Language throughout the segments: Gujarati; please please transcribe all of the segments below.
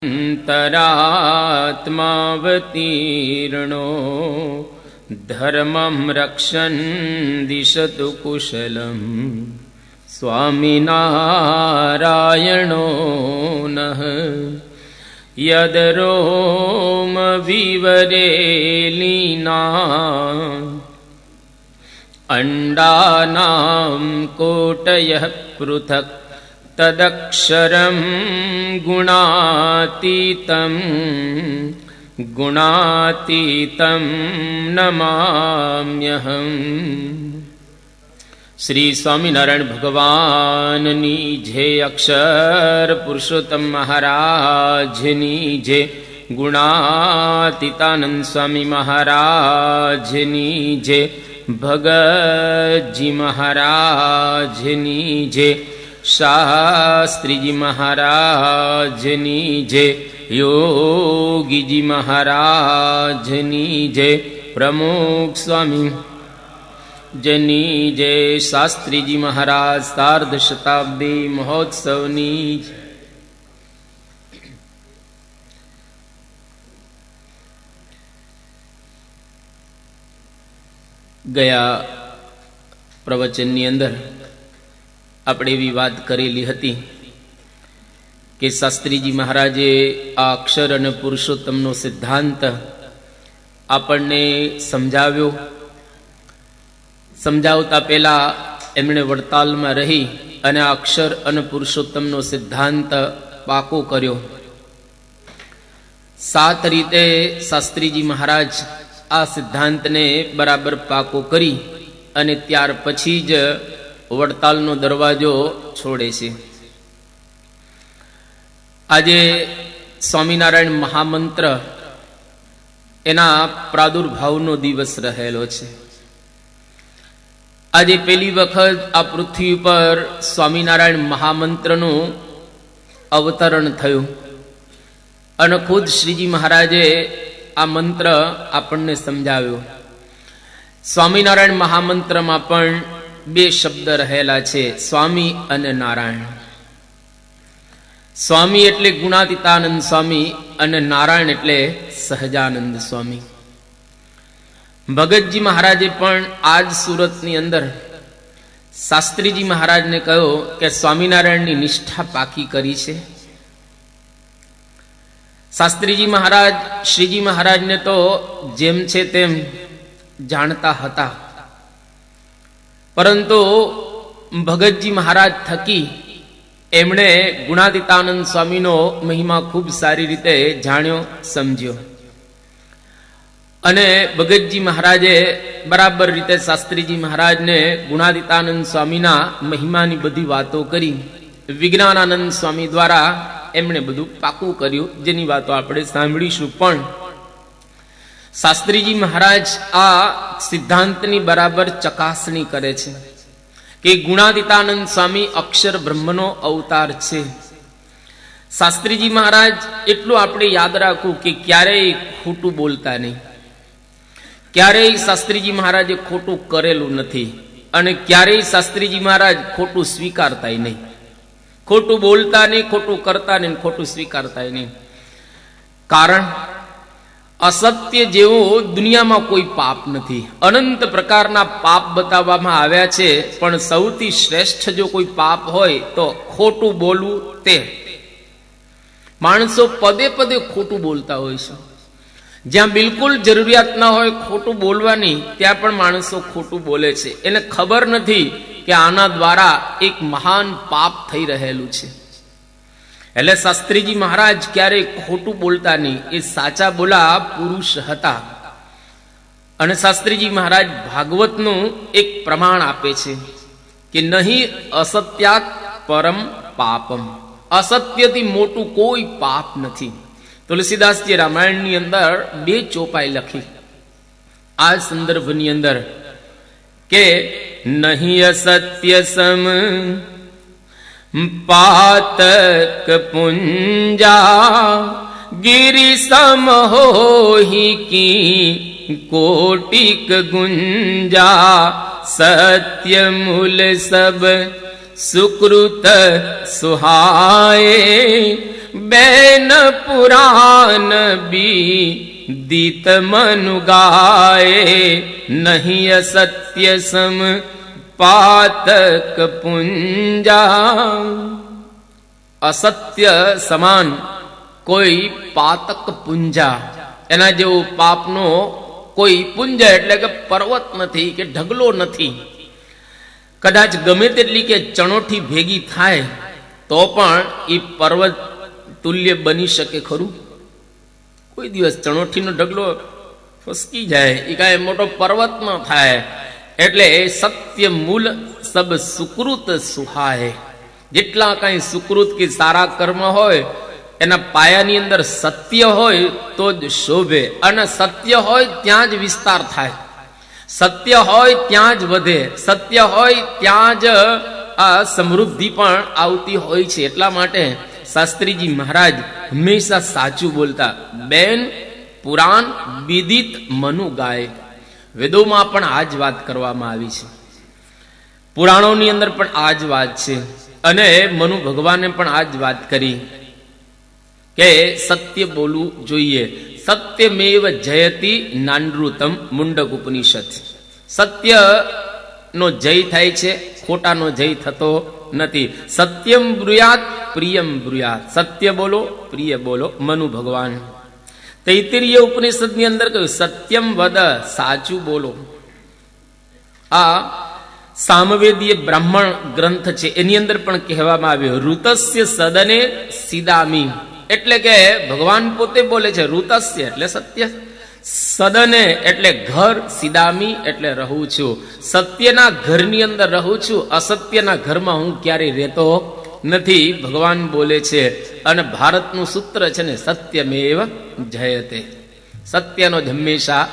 અંતરાત્માવતીર્ણો ધર્મં રક્ષન દિશતુ કુશલમ સ્વામિનારાયણો નઃ યદરોમ વિવરેલીના અંડાનાં કોટયઃ પૃથક્ તદક્ષરં ગુણાતીતં નમામ્યહં. શ્રી સ્વામિનારાયણ ભગવાનની જય. અક્ષર પુરુષોત્તમ મહારાજની જય. ગુણાતીતાનંદ સ્વામી મહારાજની જય. ભગતજી મહારાજની જય. શાસ્ત્રીજી મહારાજની જય. યોગીજી મહારાજની જય. પ્રમુખ સ્વામી જની જય. શાસ્ત્રીજી મહારાજ સાર્ધ શતાબ્દી મહોત્સવની જય. ગયા પ્રવચનની અંદર આપણે એવી વાત કરેલી હતી કે શાસ્ત્રીજી મહારાજે આ અક્ષર અને પુરુષોત્તમનો સિદ્ધાંત આપણને સમજાવ્યો. સમજાવતા પહેલા એમણે વડતાલમાં રહી અને આ અક્ષર અને પુરુષોત્તમનો સિદ્ધાંત પાકો કર્યો. 7 રીતે શાસ્ત્રીજી મહારાજ આ સિદ્ધાંતને બરાબર પાકો કરી અને ત્યાર પછી જ વડતાલનો દરવાજો છોડે છે. આજે સ્વામિનારાયણ મહામંત્ર એના પ્રાદુર્ભાવનો દિવસ રહેલો છે. આજે પહેલી વખત આ પૃથ્વી પર સ્વામિનારાયણ મહામંત્રનું અવતરણ થયું અને ખુદ શ્રીજી મહારાજે આ મંત્ર આપણને સમજાવ્યો. સ્વામિનારાયણ મહામંત્રમાં પણ 2 શબ્દ રહેલા છે, સ્વામી અને નારાયણ. સ્વામી એટલે ગુણાતીતાનંદ સ્વામી અને નારાયણ એટલે સહજાનંદ સ્વામી. ભગતજી મહારાજે પણ આજ સુરતની અંદર શાસ્ત્રીજી મહારાજને કહ્યું કે સ્વામિનારાયણની નિષ્ઠા પાકી કરી છે. શાસ્ત્રીજી મહારાજ શ્રીજી મહારાજને તો જેમ છે તેમ જાણતા હતા, પરંતુ ભગતજી મહારાજ થકી એમણે ગુણાતીતાનંદ સ્વામીનો મહિમા ખૂબ સારી રીતે જાણ્યો, સમજ્યો. અને ભગતજી મહારાજે બરાબર રીતે શાસ્ત્રીજી મહારાજને ગુણાતીતાનંદ સ્વામીના મહિમાની બધી વાતો કરી. વિજ્ઞાનાનંદ સ્વામી દ્વારા એમણે બધું પાકું કર્યું, જેની વાતો આપણે સાંભળીશું. પણ શાસ્ત્રીજી મહારાજ આ સિદ્ધાંતની બરાબર ચકાસણી કરે છે કે ગુણાતીતાનંદ સ્વામી અક્ષર બ્રહ્મનો અવતાર છે. શાસ્ત્રીજી મહારાજ એટલું આપણે યાદ રાખવું કે ક્યારેય ખોટું બોલતા નહીં, ક્યારેય શાસ્ત્રીજી મહારાજે ખોટું કરેલું નથી અને ક્યારેય શાસ્ત્રીજી મહારાજ ખોટું સ્વીકારતા નહીં. ખોટું બોલતા નહીં, ખોટું કરતા નહીં, ખોટું સ્વીકારતા નહીં. કારણ અસત્ય જેવું દુનિયામાં કોઈ પાપ નથી. અનંત પ્રકારના પાપ બતાવવામાં આવ્યા છે, પણ સૌથી શ્રેષ્ઠ જો કોઈ પાપ હોય તો ખોટું બોલવું. તે માણસો પદે પદે ખોટું બોલતા હોય છે. જ્યાં બિલકુલ જરૂરિયાત ના હોય ખોટું બોલવાની, ત્યાં પણ માણસો ખોટું બોલે છે. એને ખબર નથી કે આના દ્વારા એક મહાન પાપ થઈ રહેલું છે. એટલે શાસ્ત્રીજી મહારાજ ક્યારેય ખોટું બોલતા નહીં, એ સાચા બોલા પુરુષ હતા. અને શાસ્ત્રીજી મહારાજ ભાગવતનું એક પ્રમાણ આપે છે કે નહીં અસત્યાત પરમ પાપમ, અસત્યથી મોટું કોઈ પાપ નથી. તુલસીદાસજી રામાયણની અંદર 2 ચોપાઈ લખી આ સંદર્ભની અંદર કે નહીં અસત્ય સમ પાતક પુંજા गिरि सम होहि की कोटिक गुंजा सत्य मूल सब सुकृत सुहाए બેન પુરાણ બી દીત મનુ ગાય, નહીં અસત્ય સમ પાતક પુંજા. અસત્ય સમાન કોઈ પાતક પુંજા, એના જેવું પાપનો કોઈ પુંજ એટલે કે પર્વત નથી કે ઢગલો નથી. કદાચ ગમે તેટલી કે ચણોઠી ભેગી થાય તો પણ એ પર્વત તુલ્ય બની શકે ખરું? કોઈ દિવસ ચણોઠીનો ઢગલો ફસકી જાય, એ કાંઈ મોટો પર્વત ન થાય. એટલે સત્ય મૂલ સબ સુકૃત સુહાય. જેટલા કાંઈ સુકૃત કે સારા કર્મ હોય એના પાયાની અંદર સત્ય હોય તો જ શોભે, અને સત્ય હોય ત્યાં જ વિસ્તાર થાય, સત્ય હોય ત્યાં જ વધે, સત્ય હોય ત્યાં જ આ સમૃદ્ધિ પણ આવતી હોય છે. એટલા માટે શાસ્ત્રીજી મહારાજ હંમેશા સાચું બોલતા. બેન પુરાણ વિદિત મનુ ગાય. વેદોમાં પણ આ જ વાત કરવામાં આવી છે, પુરાણોની અંદર પણ આ જ વાત છે, અને મનુ ભગવાને પણ આ જ વાત કરી કે સત્ય બોલવું જોઈએ. સત્યમેવ જયતિ નાનૃતમ મુંડક ઉપનિષદ. સત્ય નો જય થાય છે, ખોટાનો જય થતો નથી. સત્યમ બ્રુયાત પ્રિયમ બ્રુયાત. સત્ય બોલો પ્રિય બોલો. મનુ ભગવાન તૈત્તિરીય ઉપનિષદની અંદર કહ્યું સત્યમ વદ, સાચું બોલો. આ સામવેદીય બ્રાહ્મણ ગ્રંથ છે, એની અંદર પણ કહેવામાં આવ્યું ઋતસ્ય સદને સિદામી. એટલે કે ભગવાન પોતે બોલે છે ઋતસ્ય એટલે સત્ય, સદને એટલે ઘર, સિદામી એટલે રહું છું. સત્યના ઘરની અંદર રહું છું, અસત્યના ઘરમાં હું ક્યારેય રહેતો નથી, ભગવાન બોલે છે. અને ભારતનું સૂત્ર છે ને સત્યમેવ જયતે. સત્યનો જ હંમેશા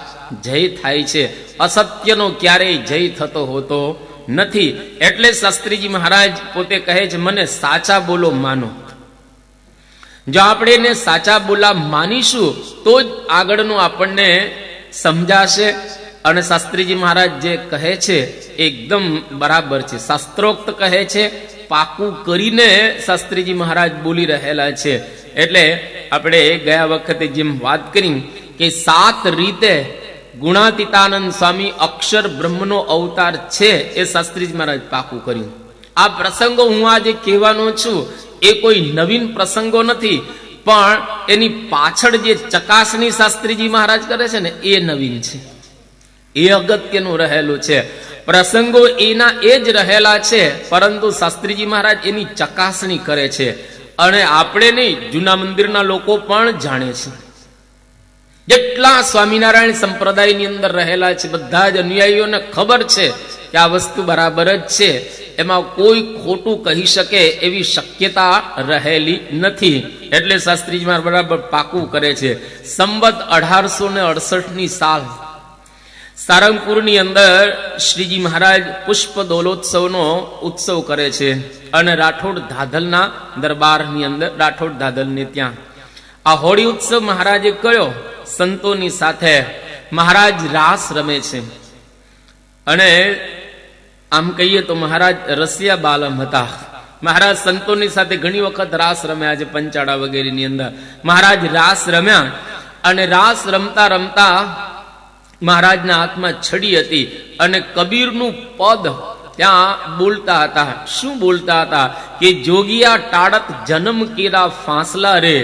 જય થાય છે, અસત્યનો ક્યારેય જય થતો હોતો નથી. એટલે શાસ્ત્રીજી મહારાજ પોતે કહે છે મને સાચા બોલો માનો. જો આપણે એને સાચા બોલા માનીશું તો જ આગળનું આપણને સમજાશે. અને શાસ્ત્રીજી મહારાજ જે કહે છે એકદમ બરાબર છે, શાસ્ત્રોક્ત કહે છે, પાકું કરીને શાસ્ત્રીજી મહારાજ બોલી રહેલા છે. એટલે આપણે ગયા વખતે જેમ વાત કરી કે 7 રીતે ગુણાતીતાનંદ સ્વામી અક્ષર બ્રહ્મનો અવતાર છે, એ શાસ્ત્રીજી મહારાજ પાકું કર્યું. આ પ્રસંગો હું આજે કહેવાનો છું એ કોઈ નવીન પ્રસંગો નથી, પણ એની પાછળ જે ચકાસણી શાસ્ત્રીજી મહારાજ કરે છે ને એ નવીન છે, એ અગત્યનું રહેલું છે. પ્રસંગો એના એ જ રહેલા છે, પરંતુ શાસ્ત્રીજી મહારાજ એની ચકાસણી કરે છે. અને આપણે નહીં, જૂના મંદિરના લોકો પણ જાણે છે. જેટલા સ્વામિનારાયણ સંપ્રદાયની અંદર રહેલા છે બધા જ અનુયાયીઓને ખબર છે કે આ વસ્તુ બરાબર જ છે, એમાં કોઈ ખોટું કહી શકે એવી શક્યતા રહેલી નથી. એટલે શાસ્ત્રીજી મહારાજ બરાબર પાકું કરે છે. સંવત 1868ની સાલ સારંગપુરની અંદર શ્રીજી મહારાજ પુષ્પ દોલોત્સવનો ઉત્સવ કરે છે. અને રાઠોડ ધાધલના દરબારની અંદર, રાઠોડ ધાધલને ત્યાં આ હોળી ઉત્સવ મહારાજે કયો સંતોની સાથે. મહારાજ રાસ રમે છે, અને આમ કહીએ તો મહારાજ રસિયા બાલમ હતા. મહારાજ સંતોની સાથે ઘણી વખત રાસ રમ્યા છે, પંચાળા વગેરેની અંદર મહારાજ રાસ રમ્યા. અને રાસ રમતા રમતા મહારાજના હાથમાં છડી હતી, અને કબીરનું પદ ત્યાં બોલતા હતા. શું બોલતા હતા કે જોગિયા ટાળત જન્મ કેરા ફાંસલા રે,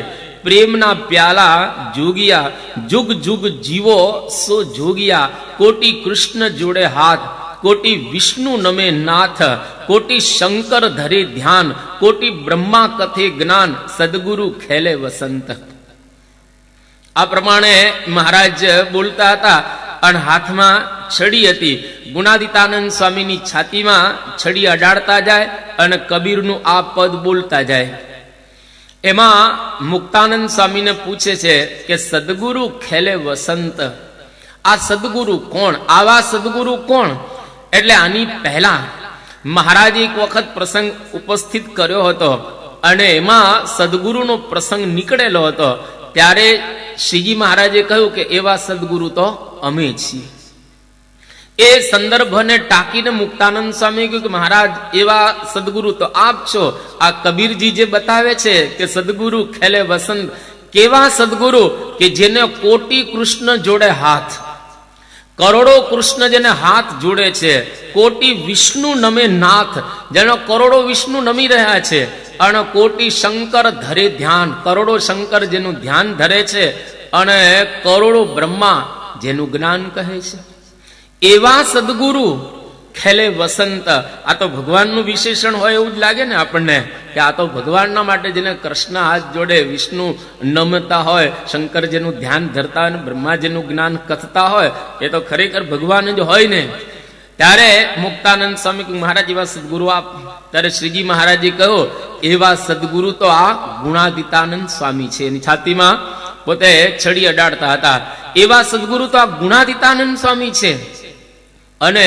પ્રેમના પ્યાલા જોગિયા, જુગ જુગ જીવો સો જોગિયા, કોટી કૃષ્ણ જોડે હાથ, કોટી વિષ્ણુ નમે નાથ, કોટી શંકર ધરે ધ્યાન, કોટી બ્રહ્મા કથે જ્ઞાન, સદગુરુ ખેલે વસંત. આ પ્રમાણે મહારાજ બોલતા હતા. અને હાથમાં છડી હતી. ગુણાતીતાનંદ સ્વામીની છાતીમાં છડી અડાડતા જાય અને કબીરનું આ પદ બોલતા જાય. એમાં મુક્તાનંદ સ્વામીને પૂછે છે કે સદગુરુ ખેલે વસંત, આ સદગુરુ કોણ? આવા સદગુરુ કોણ? એટલે આની પહેલા મહારાજે એક વખત પ્રસંગ ઉપસ્થિત કર્યો હતો, અને એમાં સદગુરુનો પ્રસંગ નીકળેલો હતો. ત્યારે શ્રીજી મહારાજે કહ્યું કે એવા સદગુરુ તો અમે છીએ. એ સંદર્ભને ટાંકીને મુક્તાનંદ સ્વામી કહ્યું કે મહારાજ એવા સદગુરુ તો આપ છો. આ કબીરજી જે બતાવે છે કે સદગુરુ ખેલે વસંત, કેવા સદગુરુ કે જેને કોટી કૃષ્ણ જોડે હાથ, કરોડો કૃષ્ણ જેને હાથ જોડે છે, કોટી વિષ્ણુ નમે નાથ, જેનો કરોડો વિષ્ણુ નમી રહ્યા છે, અને કોટી શંકર ધરે ધ્યાન, કરોડો શંકર જેનું ધ્યાન ધરે છે, અને કરોડો બ્રહ્મા જેનું જ્ઞાન કહે છે. એવા સદગુરુ ખેલે વસંત. આ તો ભગવાનનું વિશેષણ હોય એવું જ લાગે ને આપણને, કે આ તો ભગવાનના માટે જેને કૃષ્ણ હાથ જોડે, વિષ્ણુ નમતા હોય, શંકર જેનું ધ્યાન ધરતા હોય, બ્રહ્મા જેનું જ્ઞાન કથતા હોય, એ તો ખરેખર ભગવાન જ હોય ને. ત્યારે મુક્તાનંદ સ્વામી મહારાજ એવા સદગુરુ આપ. ત્યારે શ્રીજી મહારાજે કહ્યું એવા સદગુરુ તો આ ગુણાદિતાનંદ સ્વામી છે. એની છાતીમાં પોતે છડી અડાડતા હતા. એવા સદગુરુ તો આ ગુણાદિતાનંદ સ્વામી છે, અને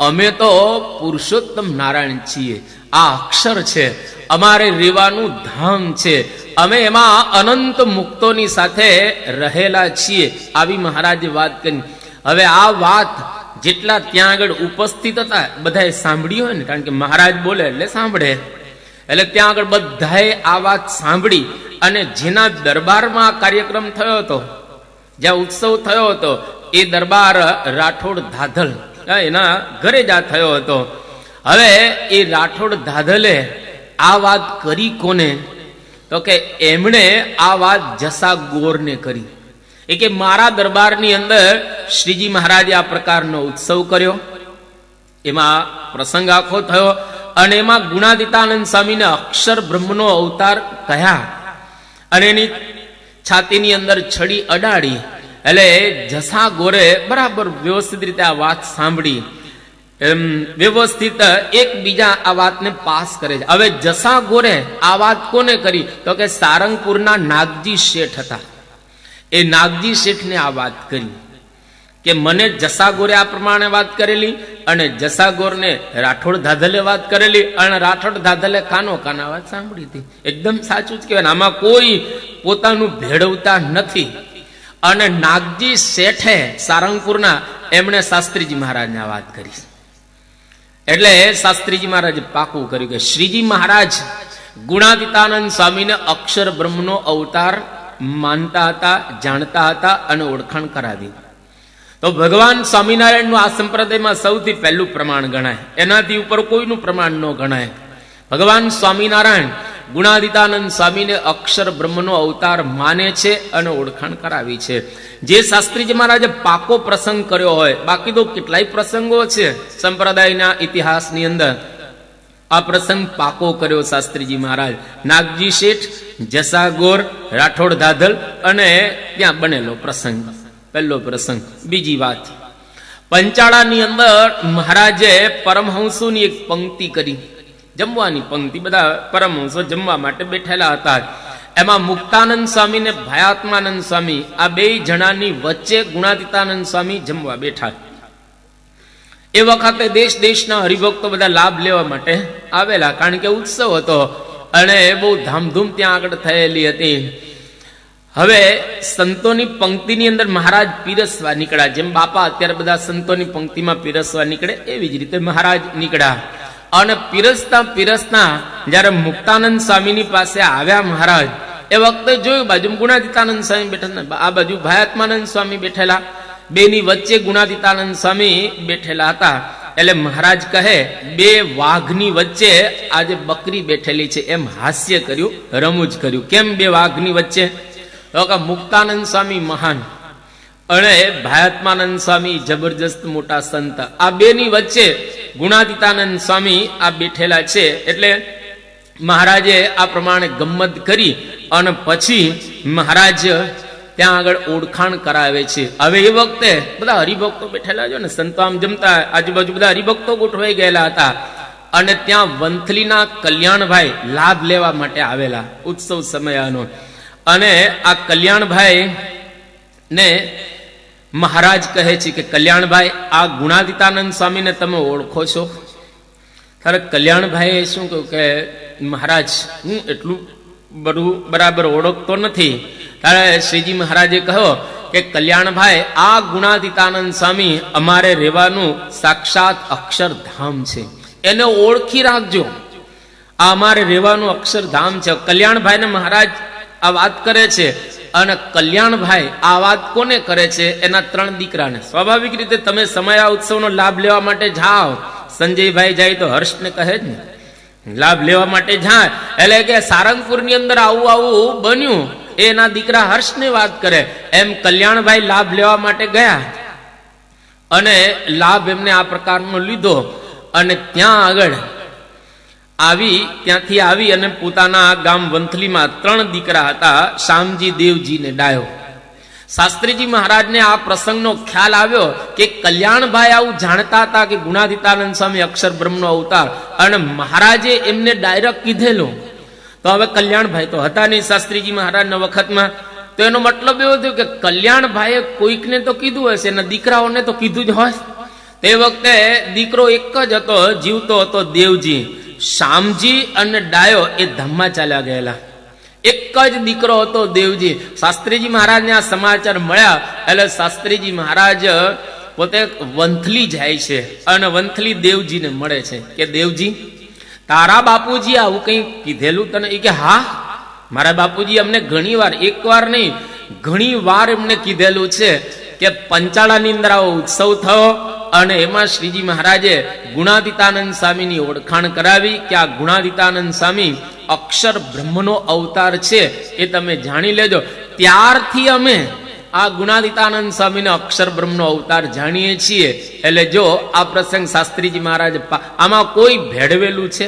અમે તો પુરુષોત્તમ નારાયણ છીએ. આ અક્ષર છે, અમારે રેવાનું ધામ છે, અમે એમાં અનંત મુક્તોની સાથે રહેલા છીએ. આવી મહારાજે વાત કરી. હવે આ વાત જેટલા ત્યાં આગળ ઉપસ્થિત હતા બધાએ સાંભળી હોય ને, કારણ કે મહારાજ બોલે એટલે સાંભળે, એટલે ત્યાં આગળ બધાએ આ વાત સાંભળી. અને જેના દરબારમાં કાર્યક્રમ થયો હતો, જ્યાં ઉત્સવ થયો હતો, એ દરબાર રાઠોડ ધાધલ એના ઘરે જ આ થયો હતો. હવે એ રાઠોડ ધાધલે આ વાત કરી કોને? તો કે એમણે આ વાત જસા ગોરને કરી. એ કે મારા દરબારની અંદર શ્રીજી મહારાજે આ પ્રકારનો ઉત્સવ કર્યો, એમાં પ્રસંગ આખો થયો, અને એમાં ગુણાદિતાનંદ સ્વામીને અક્ષર બ્રહ્મનો અવતાર કહ્યા, અને એની છાતીની અંદર છડી અડાડી. એટલે જસા ગોરે બરાબર વ્યવસ્થિત રીતે આ વાત સાંભળી, એમ વ્યવસ્થિત એકબીજા આ વાતને પાસ કરે છે. હવે જસા ગોરે આ વાત કોને કરી? તો કે સારંગપુરના નાગજી શેઠ હતા. એ નાગજી શેઠને આ વાત કરી કે મને જસા ગોરે આ પ્રમાણે વાત કરેલી, અને જસા ગોરને રાઠોડ ધાધલે વાત કરેલી, અને રાઠોડ ધાધલે કાનો કાના વાત સાંભળી હતી. એકદમ સાચું જ કહેવાય, આમાં કોઈ પોતાનું ભેળવતા નથી. અને નાગજી શેઠે સારંગપુરના એમણે શાસ્ત્રીજી મહારાજને આ વાત કરી. એટલે શાસ્ત્રીજી મહારાજે પાકું કર્યું કે શ્રીજી મહારાજ ગુણાદિતાનંદ સ્વામીને અક્ષર બ્રહ્મનો અવતાર માનતા હતા, જાણતા હતા, અને ઓળખાણ કરાવી. તો ભગવાન સ્વામિનારાયણનું આ સંપ્રદાયમાં સૌથી પહેલું પ્રમાણ ગણાય, એનાથી ઉપર કોઈનું પ્રમાણ ન ગણાય. ભગવાન સ્વામિનારાયણ ગુણાદિતાનંદ સ્વામીને અક્ષર બ્રહ્મનો અવતાર માને છે અને ઓળખાણ કરાવી છે. જે શાસ્ત્રીજી મહારાજે પાકો પ્રસંગ કર્યો હોય, બાકી તો કેટલાય પ્રસંગો છે સંપ્રદાયના ઇતિહાસની અંદર, આ પ્રસંગ પાકો કર્યો શાસ્ત્રીજી મહારાજ. નાગજી શેઠ, જસા ગોર, રાઠોડ ધાધલ, અને ત્યાં બનેલો પ્રસંગ, પહેલો પ્રસંગ. બીજી વાત, પંચાળાની અંદર મહારાજે પરમહંસોની એક પંક્તિ કરી, જમવાની પંક્તિ. બધા પરમહંસો જમવા માટે બેઠેલા હતા. એમાં મુક્તાનંદ સ્વામી ને ભયાત્માનંદ સ્વામી, આ બે જણાની વચ્ચે ગુણાદિતાનંદ સ્વામી જમવા બેઠા. એ વખતે દેશ દેશના હરિભક્તો બધા લાભ લેવા માટે આવેલા, કારણ કે ઉત્સવ હતો અને બહુ ધામધૂમ ત્યાં આગળ થયેલી હતી. હવે સંતોની પંક્તિની અંદર મહારાજ પીરસવા નીકળ્યા. જેમ બાપા અત્યારે બધા સંતોની પંક્તિમાં પીરસવા નીકળે, એવી જ રીતે મહારાજ નીકળ્યા. અને પીરસતા પીરસતા જયારે મુક્તાનંદ સ્વામીની પાસે આવ્યા મહારાજ, એ વખતે જોયું બાજુ ગુણાદિતાનંદ સ્વામી બેઠા, આ બાજુ ભયાત્માનંદ સ્વામી બેઠેલા, બેની વચ્ચે ગુણાદિતાનંદ સ્વામી બેઠેલા હતા. એટલે મહારાજ કહે બે વાઘની વચ્ચે આજે બકરી બેઠેલી છે, એમ હાસ્ય કર્યું, રમૂજ કર્યું. કેમ બે વાઘની વચ્ચે? તો કે મુક્તાનંદ સ્વામી મહાન અને ભયાત્માનંદ સ્વામી જબરજસ્ત મોટા સંત, આ બેની વચ્ચે ગુણાદિતાનંદ સ્વામી આ બેઠેલા છે. એટલે મહારાજે આ પ્રમાણે ગમ્મત કરી અને પછી મહારાજ ત્યાં આગળ ઓળખાણ કરાવે છે. હવે એ વખતે બધા હરિભક્તો બેઠેલા છે ને, સંતો આમ જમતા, આજુબાજુ બધા હરિભક્તો ગોઠવાઈ ગયેલા હતા. અને ત્યાં વંથલીના કલ્યાણભાઈ લાભ લેવા માટે આવેલા, ઉત્સવ સમયનો. અને આ કલ્યાણભાઈ ને મહારાજ કહે છે કે કલ્યાણભાઈ, આ ગુણાદિતાનંદ સ્વામીને તમે ઓળખો છો? ત્યારે કલ્યાણભાઈએ શું કહ્યું કે મહારાજ હું એટલું બધું બરાબર ઓળખતો નથી. ત્યારે શ્રીજી મહારાજે કહ્યું કે કે કલ્યાણભાઈ, આ ગુણાતીતાનંદ સ્વામી અમારે રહેવાનું સાક્ષાત અક્ષરધામ છે, એને ઓળખી રાખજો, આ અમારે રહેવાનું અક્ષરધામ છે. કલ્યાણભાઈ ને મહારાજ આ વાત કરે છે. અને કલ્યાણભાઈ આ વાત કોને કરે છે? એના 3 દીકરાને. સ્વાભાવિક રીતે તમે સમયા ઉત્સવનો લાભ લેવા માટે જાઓ, સંજયભાઈ જાય તો હર્ષને કહે જ ને લાભ લેવા માટે જાય, એટલે કે સારંગપુરની અંદર આવું આવું બન્યું, એના દીકરા હર્ષને વાત કરે. એમ કલ્યાણભાઈ લાભ લેવા માટે ગયા અને લાભ એમને આ પ્રકારનો લીધો અને ત્યાં આગળ ત્યાંથી આવી અને પોતાના ગામ વંથલીમાં 3 દીકરા હતા, શામજી, દેવજી ને ડાયો. શાસ્ત્રીજી મહારાજને આ પ્રસંગનો ખ્યાલ આવ્યો કે કલ્યાણભાઈ આવું જાણતા હતા કે ગુણાતીતાનંદ સ્વામી અક્ષર બ્રહ્મનો અવતાર, અને મહારાજે એમને ડાયરેક્ટ કીધેલું. તો હવે કલ્યાણભાઈ તો હતા નહીં શાસ્ત્રીજી મહારાજના વખતમાં, તો એનો મતલબ એવો થયો કે કલ્યાણભાઈએ કોઈકને તો કીધું હશે, એના દીકરાઓને તો કીધું જ હોય. તે વખતે દીકરો એક જ હતો, જીવતો હતો, દેવજી. શામજી અને ડાયો એ ધામમાં ચાલ્યા ગયેલા. એક જ દીકરો હતો, દેવજી. શાસ્ત્રીજી મહારાજને આ સમાચાર મળ્યા એટલે શાસ્ત્રીજી મહારાજ પોતે વંથલી જાય છે અને વંથલી દેવજીને મળે છે કે દેવજી, તારા બાપુજી આવું કઈ કીધેલું તને? એ કે હા, મારા બાપુજી અમને ઘણી વાર, એક વાર નહીં ઘણી વાર એમને કીધેલું છે કે પંચાળાની અંદર આવો ઉત્સવ થયો અને એમાં શ્રીજી મહારાજે ગુણાતીતાનંદ સ્વામીની ઓળખાણ કરાવી કે આ ગુણાતીતાનંદ સ્વામી અક્ષર બ્રહ્મનો અવતાર છે, એ તમે જાણી લેજો. ત્યારથી અમે આ ગુણાતીતાનંદ સ્વામીને અક્ષર બ્રહ્મનો અવતાર જાણીએ છીએ. એટલે જો આ પ્રસંગ શાસ્ત્રીજી મહારાજ આમાં કોઈ ભેળવેલું છે?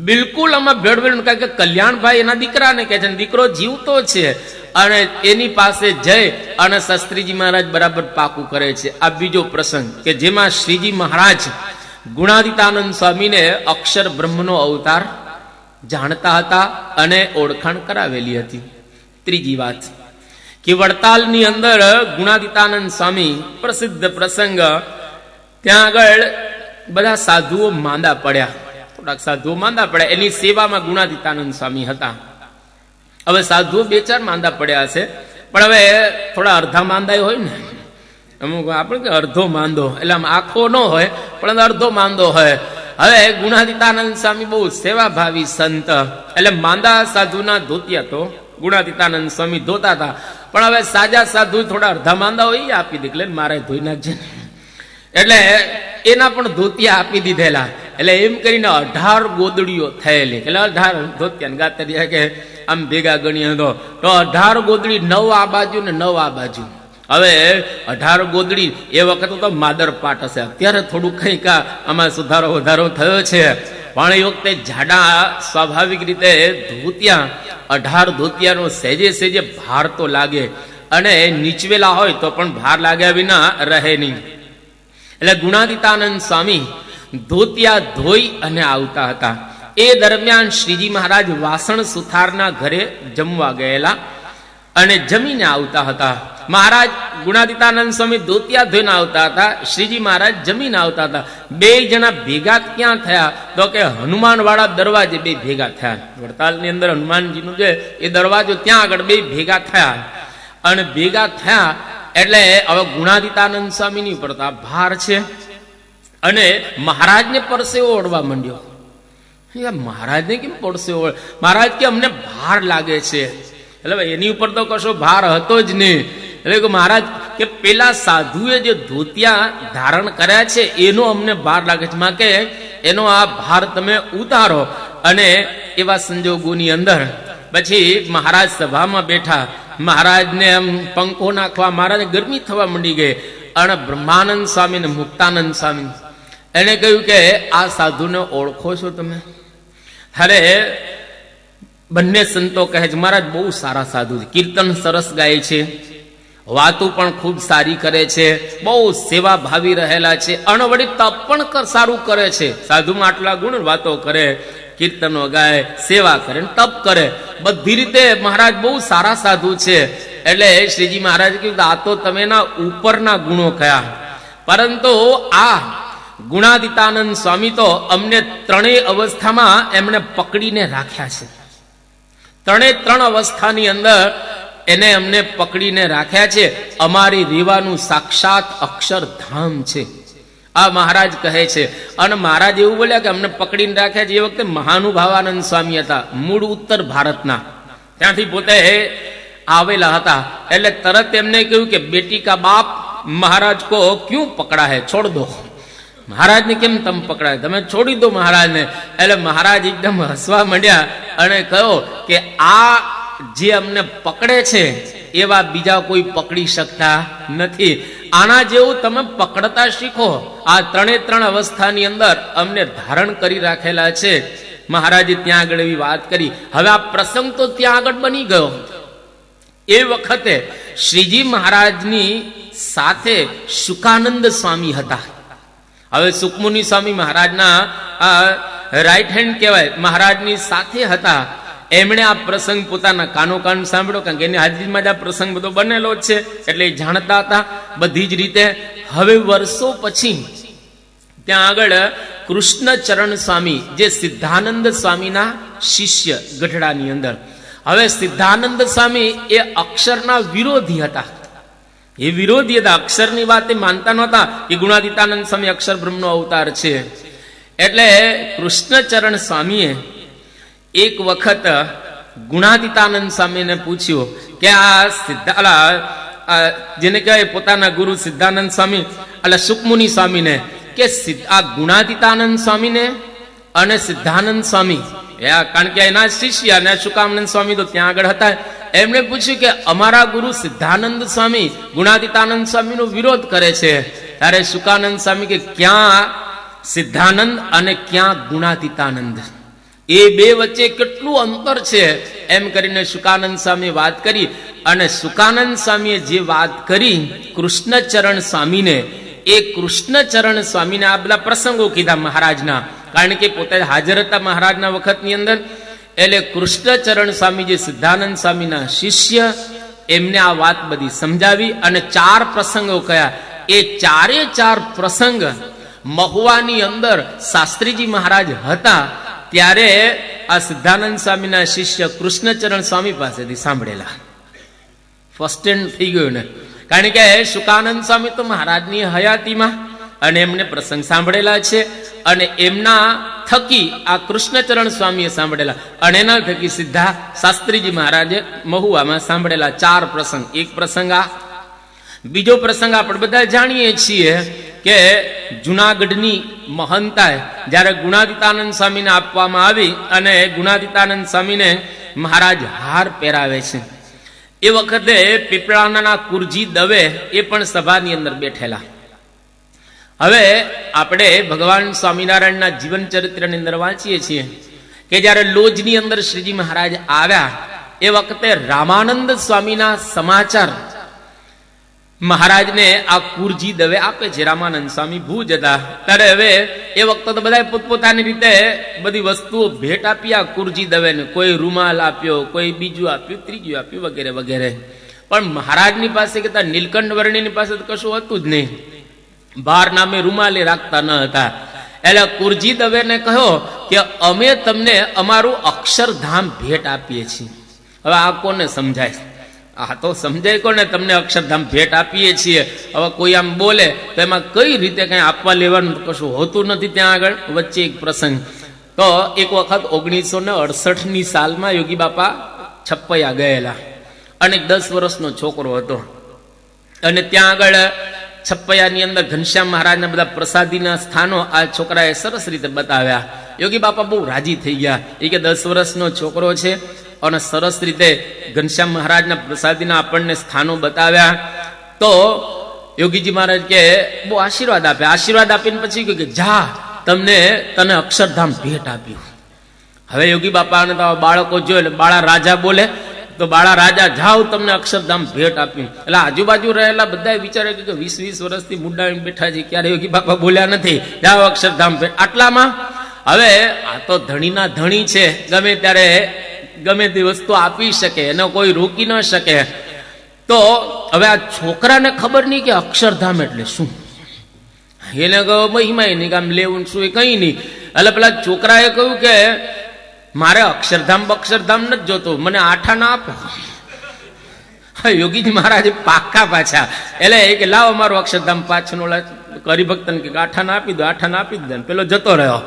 બિલકુલ આમાં ભેળવેલું, કારણ કે કલ્યાણભાઈ એના દીકરાને કહે છે, દીકરો જીવતો છે અને એની પાસે જઈ અને શાસ્ત્રીજી મહારાજ બરાબર પાકું કરે છે. આ બીજો પ્રસંગ કે જેમાં શ્રીજી મહારાજ ગુણાતીતાનંદ સ્વામીને અક્ષર બ્રહ્મનો અવતાર જાણતા હતા અને ઓળખાણ કરાવેલી હતી. ત્રીજી વાત કે વડતાલની અંદર ગુણાતીતાનંદ સ્વામી પ્રસિદ્ધ પ્રસંગ, ત્યાં આગળ બધા સાધુઓ માંદા પડ્યા, થોડાક સાધુઓ માંદા પડ્યા, એની સેવામાં ગુણાતીતાનંદ સ્વામી હતા. હવે સાધુઓ 2-4 માંદા પડ્યા છે, પણ હવે થોડા અડધા માંદા હોય ને, અમુક આપણે કે અડધો માંદો, એટલે આમ આખો ન હોય પણ અડધો માંદો હોય. હવે ગુણાતીતાનંદ સ્વામી બહુ સેવાભાવી સંત, એટલે માંદા સાધુના ધોતિયા તો ગુણાતીતાનંદ સ્વામી ધોતા હતા, પણ હવે સાજા સાધુ થોડા અડધા માંદા હોય એ આપી દે, એટલે મારે ધોઈ નાખજે, એટલે એના પણ ધોતિયા આપી દીધેલા. એટલે એમ કરીને 18 ગોદડીઓ થયેલી, એટલે 18 ધોતિયા ગાતરિયા કે આમ ભેગા ગણીએ તો 18 ગોદડી, 9 આ બાજુ ને 9 આ બાજુ. હવે 18 ગોદડી એ વખત તો માદર પાટ હશે, અત્યારે થોડું કંઈક આમાં સુધારો વધારો થયો છે, પણ એ વખતે જાડા સ્વાભાવિક રીતે ધોતિયા, 18 ધોતિયાનો સહેજે સહેજે ભાર તો લાગે, અને નીચવેલા હોય તો પણ ભાર લાગ્યા વિના રહે નહીં. એટલે ગુણાતીતાનંદ સ્વામી ધોતિયા ધોઈ અને આવતા હતા. એ દરમિયાન શ્રીજી મહારાજ વાસણ સુથારના ઘરે જમવા ગયેલા અને જમીને આવતા હતા. મહારાજ ગુણાતીતાનંદ સ્વામી ધોતિયા ધોઈને આવતા હતા, શ્રીજી મહારાજ જમીને આવતા હતા. 2 જણા ભેગા ક્યાં થયા? તો કે હનુમાન વાળા દરવાજે 2 ભેગા થયા. વડતાલની અંદર હનુમાનજીનું જે એ દરવાજો, ત્યાં આગળ 2 ભેગા થયા. અને ભેગા થયા એટલે હવે ગુણાતીતાનંદ સ્વામીની ઉપર તો ભાર છે અને મહારાજને પરસેવો ઓળવા માંડ્યો. મહારાજને કેમ પરસેવો? મહારાજ કે અમને ભાર લાગે છે. એટલે એની ઉપર તો કશો ભાર હતો જ નહીં. એટલે કે મહારાજ કે પેલા સાધુએ જે ધોતિયા ધારણ કર્યા છે એનો અમને ભાર લાગે છે, માં કે એનો આ ભાર તમે ઉતારો. અને એવા સંજોગોની અંદર પછી મહારાજ સભામાં બેઠા, મહારાજને એમ પંખો નાખવા, મહારાજને ગરમી થવા માંડી ગઈ. અને બ્રહ્માનંદ સ્વામી ને મુક્તાનંદ સ્વામી એને કહ્યું કે આ સાધુને ઓળખો છો તમે? અરે બંને સંતો કહે છે મહારાજ બહુ સારા સાધુ છે, કીર્તન સરસ ગાય છે, વાતો પણ ખૂબ સારી કરે છે, બહુ સેવા ભાવી રહેલા છે, અને વળી તપ પણ સારું કરે છે. સાધુમાં આટલા ગુણ, વાતો કરે, કીર્તનો ગાય, સેવા કરે, તપ કરે, બધી રીતે મહારાજ બહુ સારા સાધુ છે. એટલે શ્રીજી મહારાજ કહ્યું આ તો તમે ના ઉપરના ગુણો કયા, પરંતુ આ ગુણાતીતાનંદ સ્વામી તો અમને 3 અવસ્થામાં એમણે પકડીને રાખ્યા છે. 3 અવસ્થાની અંદર એને અમને પકડીને રાખ્યા છે, અમારી રેવાનું સાક્ષાત અક્ષરધામ છે. આ મહારાજ કહે છે. અને મહારાજ એવું બોલ્યા કે અમને પકડીને રાખ્યા છે. એ વખતે મહાનુભાવાનંદ સ્વામી હતા, મૂળ ઉત્તર ભારતના, ત્યાંથી પોતે આવેલા હતા. એટલે તરત એમને કહ્યું કે બેટી કા બાપ મહારાજ કો ક્યું પકડા હે, છોડ દો. મહારાજને કેમ તમે પકડાય, તમે છોડી દો મહારાજને. એટલે મહારાજ એકદમ હસવા માંડ્યા અને કહ્યું કે આ જે અમને પકડે છે એવા બીજા કોઈ પકડી શકતા નથી. આના જેવું તમે પકડતા શીખો. આ ત્રણ અવસ્થાની અંદર અમને ધારણ કરી રાખેલા છે. મહારાજે ત્યાં આગળ એવી વાત કરી. હવે આ પ્રસંગ તો ત્યાં આગળ બની ગયો. એ વખતે શ્રીજી મહારાજની સાથે શુકાનંદ સ્વામી હતા. હવે સુખમુનિ સ્વામી મહારાજના રાઈટ હેન્ડ કહેવાય, મહારાજની સાથે હતા. એમણે આ પ્રસંગ પોતાના કાનો કાન સાંભળ્યો, કારણ કે એની હાજરીમાં જ આ પ્રસંગ બધો બનેલો જ છે, એટલે એ જાણતા હતા બધી જ રીતે. હવે વર્ષો પછી ત્યાં આગળ કૃષ્ણચરણ સ્વામી જે સિદ્ધાનંદ સ્વામીના શિષ્ય ગઢડાની અંદર, હવે સિદ્ધાનંદ સ્વામી એ અક્ષરના વિરોધી હતા. એ વિરોધી હતા, અક્ષરની વાત એ માનતા નહોતા કે ગુણાતીતાનંદ સ્વામી અક્ષર બ્રહ્મનો અવતાર છે. એટલે કૃષ્ણચરણ સ્વામીએ એક વખત ગુણાતીતાનંદ સ્વામીને પૂછ્યું કે આ જેને કહેવાય પોતાના ગુરુ સિદ્ધાનંદ સ્વામી એટલે સુખમુનિ સ્વામીને, કે આ ગુણાતીતાનંદ સ્વામીને અને સિદ્ધાનંદ સ્વામી, કારણ કે એના શિષ્ય અને શુકાનંદ સ્વામી તો ત્યાં આગળ હતા, એમણે પૂછ્યું કે અમારા ગુરુ સિદ્ધાનંદ સ્વામી ગુણાતીતાનંદ સ્વામીનો વિરોધ કરે છે. ત્યારે શુકાનંદ સ્વામી કે ક્યાં સિદ્ધાનંદ અને ક્યાં ગુણાતીતાનંદ, એ બે વચ્ચે કેટલું અંતર છે એમ કરીને શુકાનંદ સ્વામી વાત કરી. અને શુકાનંદ સ્વામીએ જે વાત કરી કૃષ્ણચરણ સ્વામીને, એ કૃષ્ણચરણ સ્વામીને આ બધા પ્રસંગો કીધા મહારાજના, કારણ કે પોતે હાજર હતા મહારાજના વખતની અંદર. એટલે કૃષ્ણચરણ સ્વામી જે સિદ્ધાનંદ સ્વામીના શિષ્ય, એમને આ વાત બધી સમજાવી અને 4 પ્રસંગો કયા. એ 4 પ્રસંગ મહુવાની અંદર શાસ્ત્રીજી મહારાજ હતા ત્યારે આ સિદ્ધાનંદ સ્વામીના શિષ્ય કૃષ્ણચરણ સ્વામી પાસેથી સાંભળેલા. ફર્સ્ટ હેન્ડ થઈ ગયું ને, કારણ કે શુકાનંદ સ્વામી તો મહારાજની હયાતીમાં અને એમને પ્રસંગ સાંભળેલા છે, અને એમના થકી આ કૃષ્ણચરણ સ્વામીએ સાંભળેલા, અને એના થકી સીધા શાસ્ત્રીજી મહારાજે મહુવામાં સાંભળેલા 4 પ્રસંગ. એક પ્રસંગ આ. બીજો પ્રસંગ આપણે બધા જાણીએ છીએ કે જુનાગઢની મહંતાએ જ્યારે ગુણાતીતાનંદ સ્વામીને આપવામાં આવી અને ગુણાતીતાનંદ સ્વામીને મહારાજ હાર પહેરાવે છે, એ વખતે પીપળાના કુરજી દવે એ પણ સભાની અંદર બેઠેલા. હવે આપણે ભગવાન સ્વામિનારાયણના જીવન ચરિત્રની અંદર વાંચીએ છીએ કે જ્યારે લોજની અંદર શ્રીજી મહારાજ આવ્યા એ વખતે રામાનંદ સ્વામીના સમાચાર મહારાજને આ કુરજી દવે આપે છે. રામાનંદ સ્વામી ભુજ હતા ત્યારે હવે એ વખતે તો બધા પોતપોતાની રીતે બધી વસ્તુઓ ભેટ આપી આ કુરજી દવેને. કોઈ રૂમાલ આપ્યો, કોઈ બીજું આપ્યું, ત્રીજું આપ્યું, વગેરે વગેરે. પણ મહારાજની પાસે કહેતા નીલકંઠ વર્ણિની પાસે તો કશું હતું જ નહીં, બહાર નામે રૂમાલે રાખતા ન હતા. એટલે કુરજી દવેને કહ્યો કે અમે તમને અમારું અક્ષરધામ ભેટ આપીએ છીએ. હવે આ કોને સમજાય? આ તો સમજાય કોને? તમને અક્ષરધામ ભેટ આપીએ છીએ. હવે કોઈ આમ બોલે તો એમાં કઈ રીતે કઈ આપવા લેવાનું કશું હોતું નથી. ત્યાં આગળ વચ્ચે એક પ્રસંગ, તો એક વખત 1968ની સાલમાં યોગી બાપા છપ્પૈયા ગયેલા અને 10 વર્ષનો છોકરો હતો, અને ત્યાં આગળ છપ્પૈયાની અંદર ઘનશ્યામ મહારાજના બધા પ્રસાદીના સ્થાનો આ છોકરાએ સરસ રીતે બતાવ્યા. યોગી બાપા બહુ રાજી થઈ ગયા. એ કે 10 વર્ષનો છોકરો છે અને સરસ રીતે ઘનશ્યામ મહારાજના પ્રસાદીના આપણને સ્થાનો બતાવ્યા. તો યોગીજી મહારાજ કે બહુ આશીર્વાદ આપ્યા. આશીર્વાદ આપીને પછી કે જા, તને અક્ષરધામ ભેટ આપ્યું. હવે યોગી બાપાને તો બાળકો જોઈ એટલે બાળા રાજા બોલે, તો બાળા રાજા જાઓ, તમને અક્ષરધામ ભેટ આપ્યું. એટલે આજુબાજુ રહેલા બધા વિચારે કે 20 વર્ષથી મુંડાવીને બેઠા છે, ક્યારે યોગી બાપા બોલ્યા નથી, જાઓ અક્ષરધામ ભેટ. આટલામાં હવે આ તો ધણીના ધણી છે, ગમે ત્યારે ગમે તે વસ્તુ આપી શકે, એને કોઈ રોકી ન શકે. તો હવે આ છોકરાને ખબર નહીં કે અક્ષરધામ એટલે શું. એને કહ્યું મહિમા નહીં, આમ લેવું શું એ કઈ નહીં. એટલે પેલા છોકરાએ કહ્યું કે મારે અક્ષરધામ બક્ષરધામ નથી જોતું, મને આઠાના આપો. યોગીજી મહારાજ પાકા પાછા, એટલે કે લાવો મારું અક્ષરધામ પાછળ હરિભક્તને કે આઠાને આપી દો, આઠાને આપી દે, પેલો જતો રહ્યો.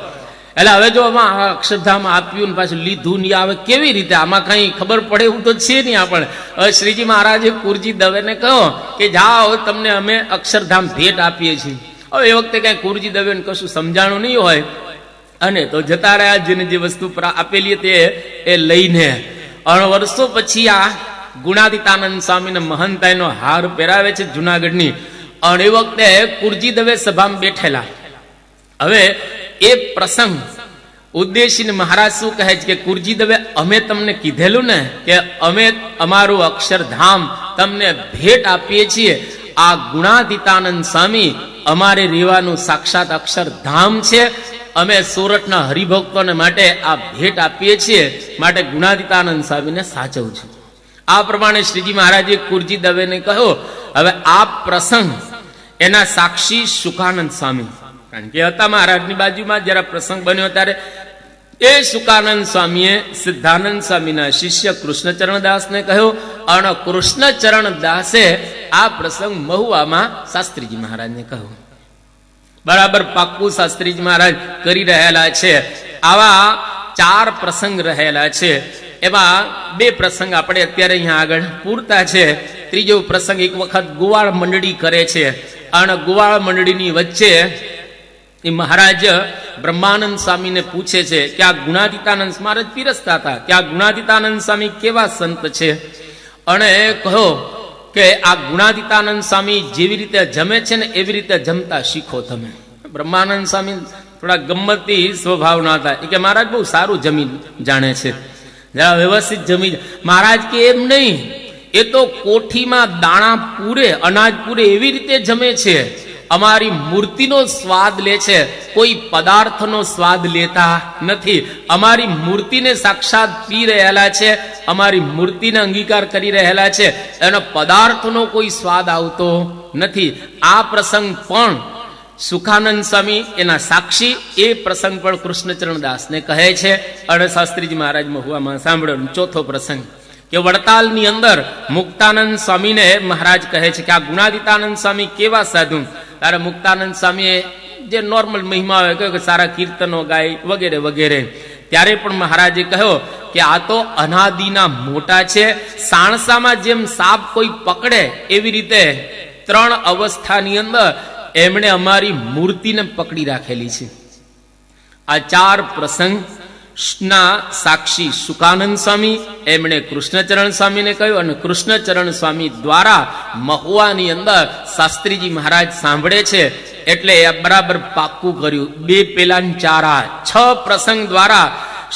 એટલે હવે જો આમાં અક્ષરધામ આપ્યું ને પાછું લીધું નહીં આવે, કેવી રીતે આમાં કઈ ખબર પડે એવું તો છે નહીં આપણને. હવે શ્રીજી મહારાજે કુરજી દવેને કહ્યું કે જાઓ, તમને અમે અક્ષરધામ ભેટ આપીએ છીએ. હવે એ વખતે કઈ કુરજી દવેને કશું સમજાણું નહીં હોય અને તો જતા રહ્યા, જેને જે વસ્તુ આપેલી તે એ લઈને. અને વર્ષો પછી આ ગુણાતીતાનંદ સ્વામીને મહંતાઈનો હાર પહેરાવે છે જુનાગઢની. અને એ વખતે કુરજી દવે સભામાં બેઠેલા. હવે એ પ્રસંગ ઉદ્દેશીને મહારાજ શું કહે છે કે કુરજી દવે, અમે તમને કીધેલું ને કે અમે અમારું અક્ષરધામ તમને ભેટ આપીએ છીએ. આ ગુણાતીતાનંદ સ્વામી અમારે રહેવાનું સાક્ષાત અક્ષરધામ છે. અમે સુરતના હરિભક્તોને માટે આ ભેટ આપીએ છીએ, માટે ગુણાતીતાનંદ સ્વામીને સાચવું છે. આ પ્રમાણે શ્રીજી મહારાજે કુરજી દવેને કહ્યું. હવે આ પ્રસંગ એના સાક્ષી સુખાનંદ સ્વામી, કારણ કે હતા મહારાજની બાજુમાં જયારે પ્રસંગ બન્યો ત્યારે એ સુખાનંદ સ્વામીએ સિદ્ધાનંદ સ્વામીના શિષ્ય કૃષ્ણચરણ દાસને કહ્યું. અને કૃષ્ણચરણ દાસે આ પ્રસંગ મહુવામાં શાસ્ત્રીજી મહારાજને કહ્યું. બરાબર પાક્કું શાસ્ત્રીજી મહારાજ કરી રહેલા છે. આવા 4 પ્રસંગ રહેલા છે. એમાં 2 પ્રસંગ આપણે અત્યારે અહીંયા આગળ પૂરતા છે. ત્રીજો પ્રસંગ એક વખત ગોવાળ મંડળી કરે છે. અને ગોવાળ મંડળીની વચ્ચે એ મહારાજ બ્રહ્માનંદ સ્વામીને પૂછે છે કે આ ગુણાતીતાનંદ મહારાજ પીરસતા હતા કે આ ગુણાતીતાનંદ સ્વામી કેવા સંત છે. અને કહો કે આ ગુણાતીતાનંદ સ્વામી જેવી રીતે જમે છે ને એવી રીતે જમતા શીખો તમે. બ્રહ્માનંદ સ્વામી થોડા ગમ્મતી સ્વભાવના હતા. એ કે મહારાજ બહુ સારું જમી જાણે છે, જરા વ્યવસ્થિત જમી. મહારાજ કે એમ નહીં, એ તો કોઠીમાં દાણા પૂરે, અનાજ પૂરે એવી રીતે જમે છે. અમારી મૂર્તિનો સ્વાદ લે છે, કોઈ પદાર્થનો સ્વાદ લેતા નથી. અમારી મૂર્તિને સાક્ષાત પી રહેલા છે, અમારી મૂર્તિને અંગીકાર કરી રહેલા છે, એનો પદાર્થનો કોઈ સ્વાદ આવતો નથી. આ પ્રસંગ પણ સુખાનંદ સ્વામી એના સાક્ષી, એ પ્રસંગ પણ કૃષ્ણચરણ દાસને કહે છે. અને શાસ્ત્રીજી મહારાજ મહુવામાં સાંભળ્યો. 4થો પ્રસંગ કે વડતાલની અંદર મુક્તાનંદ સ્વામીને મહારાજ કહે છે કે આ ગુણાતીતાનંદ સ્વામી કેવા સાધુ. ત્યારે મુક્તાનંદ સ્વામીએ જે નોર્મલ મહિમા હોય કહ્યું કે સારા કીર્તનો ગાય વગેરે વગેરે. ત્યારે પણ મહારાજે કહ્યો કે આ તો અનાદિના મોટા છે. સાણસામાં જેમ સાપ કોઈ પકડે એવી રીતે 3 અવસ્થાની અંદર એમણે અમારી મૂર્તિને પકડી રાખેલી છે. આ 4 પ્રસંગ ના સાક્ષી સુખાનંદ સ્વામી, એમણે કૃષ્ણચરણ સ્વામીને કહ્યું. અને કૃષ્ણચરણ સ્વામી દ્વારા મહુવાની અંદર શાસ્ત્રીજી મહારાજ સાંભળે છે. એટલે એ બરાબર પાક્કું કર્યું. 2 પેલા 4 6 પ્રસંગ દ્વારા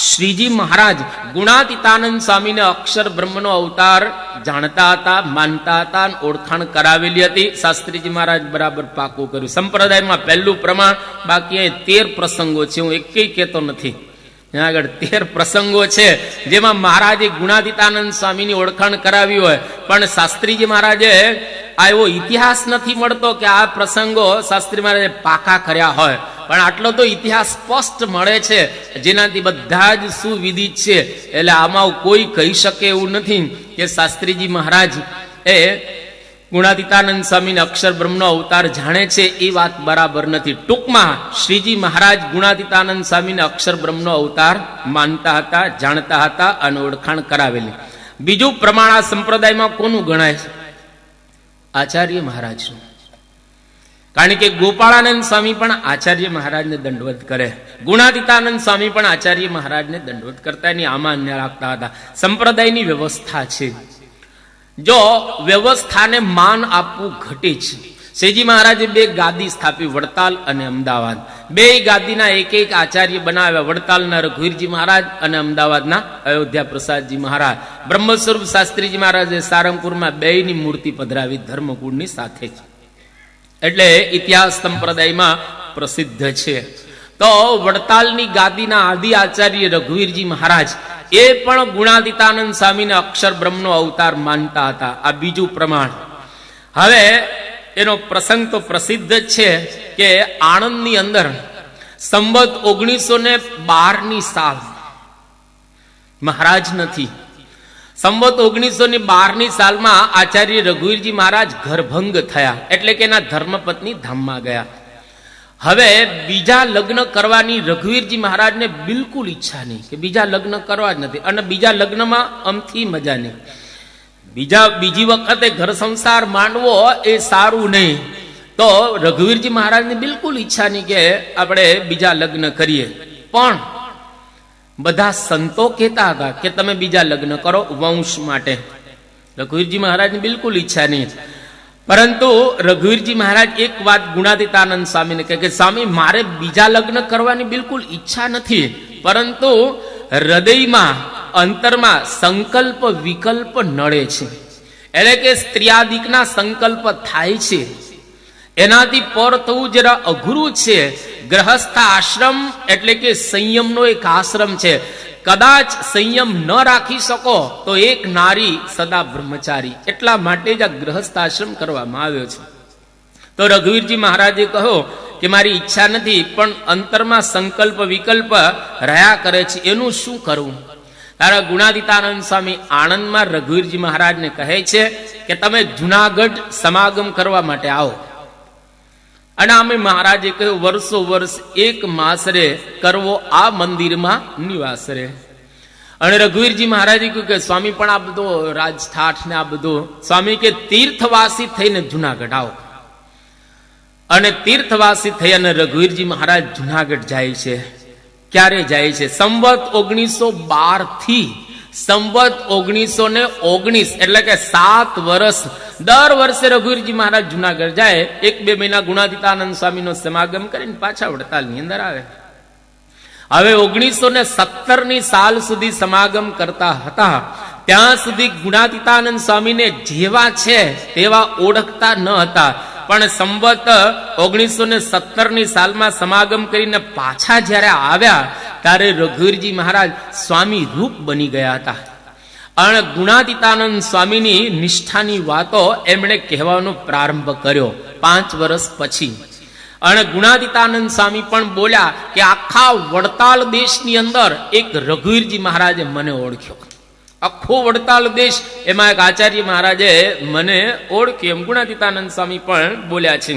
શ્રીજી મહારાજ ગુણાતીતાનંદ સ્વામીને અક્ષર બ્રહ્મનો અવતાર જાણતા હતા, માનતા હતા, ઓળખાણ કરાવેલી હતી. શાસ્ત્રીજી મહારાજ બરાબર પાક્કું કર્યું. સંપ્રદાયમાં પહેલું પ્રમાણ. બાકી 13 પ્રસંગો છે, હું એકેય કહેતો નથી. ત્યાં આગળ 13 પ્રસંગો છે જેમાં મહારાજે ગુણાતીતાનંદ સ્વામીની ઓળખાણ કરાવી હોય, પણ શાસ્ત્રીજી મહારાજે આ એવો ઇતિહાસ નથી મળતો કે આ પ્રસંગો શાસ્ત્રી મહારાજે પાકા કર્યા હોય. પણ આટલો તો ઇતિહાસ સ્પષ્ટ મળે છે જેનાથી બધા જ સુવિદિત છે. એટલે આમાં કોઈ કહી શકે એવું નથી કે શાસ્ત્રીજી મહારાજ એ ગુણાતીતાનંદ સ્વામીને અક્ષર બ્રહ્મનો અવતાર જાણે છે. એ વાત બરાબર નથી. ટૂંકમાં શ્રીજી મહારાજ ગુણાતીતાનંદ સ્વામીને અક્ષર બ્રહ્મનો અવતાર માનતા હતા, જાણતા હતા અને ઓળખાણ કરાવેલી. બીજું પ્રમાણ આ સંપ્રદાયમાં કોનું ગણાય છે? આચાર્ય મહારાજનું. કારણ કે ગોપાળાનંદ સ્વામી પણ આચાર્ય મહારાજને દંડવત કરે, ગુણાતીતાનંદ સ્વામી પણ આચાર્ય મહારાજને દંડવત કરતા, એની આમાન્ય રાખતા હતા. સંપ્રદાયની વ્યવસ્થા છે. જો વ્યવસ્થાને માન આપવું ઘટે છે. શ્રીજી મહારાજે 2 ગાદી સ્થાપી, વડતાલ અને અમદાવાદ. 2 ગાદીના એક આચાર્ય બનાવ્યા, વડતાલના રઘુવીરજી મહારાજ અને અમદાવાદના અયોધ્યા પ્રસાદજી મહારાજ. બ્રહ્મ સ્વરૂપ શાસ્ત્રીજી મહારાજે સારંગપુરમાં 2ની મૂર્તિ પધરાવી ધર્મકુળની સાથે જ. એટલે ઇતિહાસ સંપ્રદાયમાં પ્રસિદ્ધ છે. તો વડતાલની ગાદીના આદિ આચાર્ય રઘુવીરજી મહારાજ એ પણ ગુણાતીતાનંદ સ્વામીને અક્ષર બ્રહ્મનો અવતાર માનતા હતા. આ બીજું પ્રમાણ. હવે એનો પ્રસંગ તો પ્રસિદ્ધ છે કે આણંદની અંદર સંવત 1912ની સાલ, મહારાજ નથી, સંવત 1912ની સાલમાં આચાર્ય રઘુવીરજી મહારાજ ઘરભંગ થયા, એટલે કે એના ધર્મપત્ની ધામમાં ગયા. હવે બીજા લગ્ન કરવાની રઘુવીરજી મહારાજને બિલકુલ ઈચ્છા નહીં, કે બીજા લગ્ન કરવા જ નથી, અને બીજા લગ્નમાં અમથી મજા નહીં. બીજી વખતે ઘર સંસાર માંડવો એ સારું નહીં. તો રઘુવીરજી મહારાજની બિલકુલ ઈચ્છા નહીં કે આપણે બીજા લગ્ન કરીએ. પણ બધા સંતો કહેતા હતા કે તમે બીજા લગ્ન કરો વંશ માટે. રઘુવીરજી મહારાજની બિલકુલ ઈચ્છા નહીં. પરંતુ રઘુવીરજી મહારાજ એક વાત ગુણાતીતાનંદ સ્વામીને કહે કે સ્વામી, મારે બીજા લગ્ન કરવાની બિલકુલ ઈચ્છા નથી, પરંતુ હૃદયમાં અંતરમાં સંકલ્પ વિકલ્પ નડે છે. એટલે કે સ્ત્રીયાદિકના સંકલ્પ થાય છે, એનાથી પર થવું જરા અઘરું છે. ગ્રહસ્થ આશ્રમ એટલે કે સંયમનો એક આશ્રમ છે. કદાચ સંયમ ન રાખી શકો તો એક નારી સદા બ્રહ્મચારી, એટલા માટે જ આ ગ્રહસ્થ આશ્રમ કરવામાં આવ્યો છે. તો રઘુવીરજી મહારાજે કહ્યું કે મારી ઈચ્છા નથી, પણ અંતરમાં સંકલ્પ વિકલ્પ રહ્યા કરે છે, એનું શું કરવું? તારા ગુણાતીતાનંદ સ્વામી આણંદમાં રઘુવીરજી મહારાજને કહે છે કે તમે જુનાગઢ સમાગમ કરવા માટે આવો. અને અમે મહારાજે કહ્યું વર્ષો વર્ષ એક માસ રે કરવો આ મંદિરમાં નિવાસ રે. અને રઘુવીરજી મહારાજે કહ્યું કે સ્વામી પણ આ બધો રાજઠાઠ ને આ બધું, સ્વામી કે તીર્થવાસી થઈને જુનાગઢ આવો. અને તીર્થવાસી થઈ અને રઘુવીરજી મહારાજ જુનાગઢ જાય છે. ક્યારે જાય છે? સંવત 1912 થી સંવત 1919, એટલે કે 7 વર્ષ. દર વર્ષે રઘુવીરજી મહારાજ જુનાગઢ જાય, 1-2 મહિના ગુણાતીતાનંદ સ્વામીનો સમાગમ કરીને પાછા વડતાલની અંદર આવે. હવે 1917ની સાલ સુધી સમાગમ કરતા હતા. ત્યાં સુધી ગુણાતીતાનંદ સ્વામીને જેવા છે તેવા ઓળખતા ન હતા. પણ સંવત 1917ની સાલમાં સમાગમ કરીને પાછા જ્યારે આવ્યા ત્યારે રઘુવીરજી મહારાજ સ્વામી રૂપ બની ગયા હતા. અને ગુણાતીતાનંદ સ્વામીની નિષ્ઠાની વાતો એમણે કહેવાનો પ્રારંભ કર્યો 5 વર્ષ પછી. અને ગુણાતીતાનંદ સ્વામી પણ બોલ્યા કે આખા વડતાલ દેશની અંદર એક રઘુવીરજી મહારાજે મને ઓળખ્યો. આખો વડતાલ દેશ, એમાં એક આચાર્ય મહારાજે મને ઓળખ્યું, એમ ગુણાતીતાનંદ સ્વામી પણ બોલ્યા છે.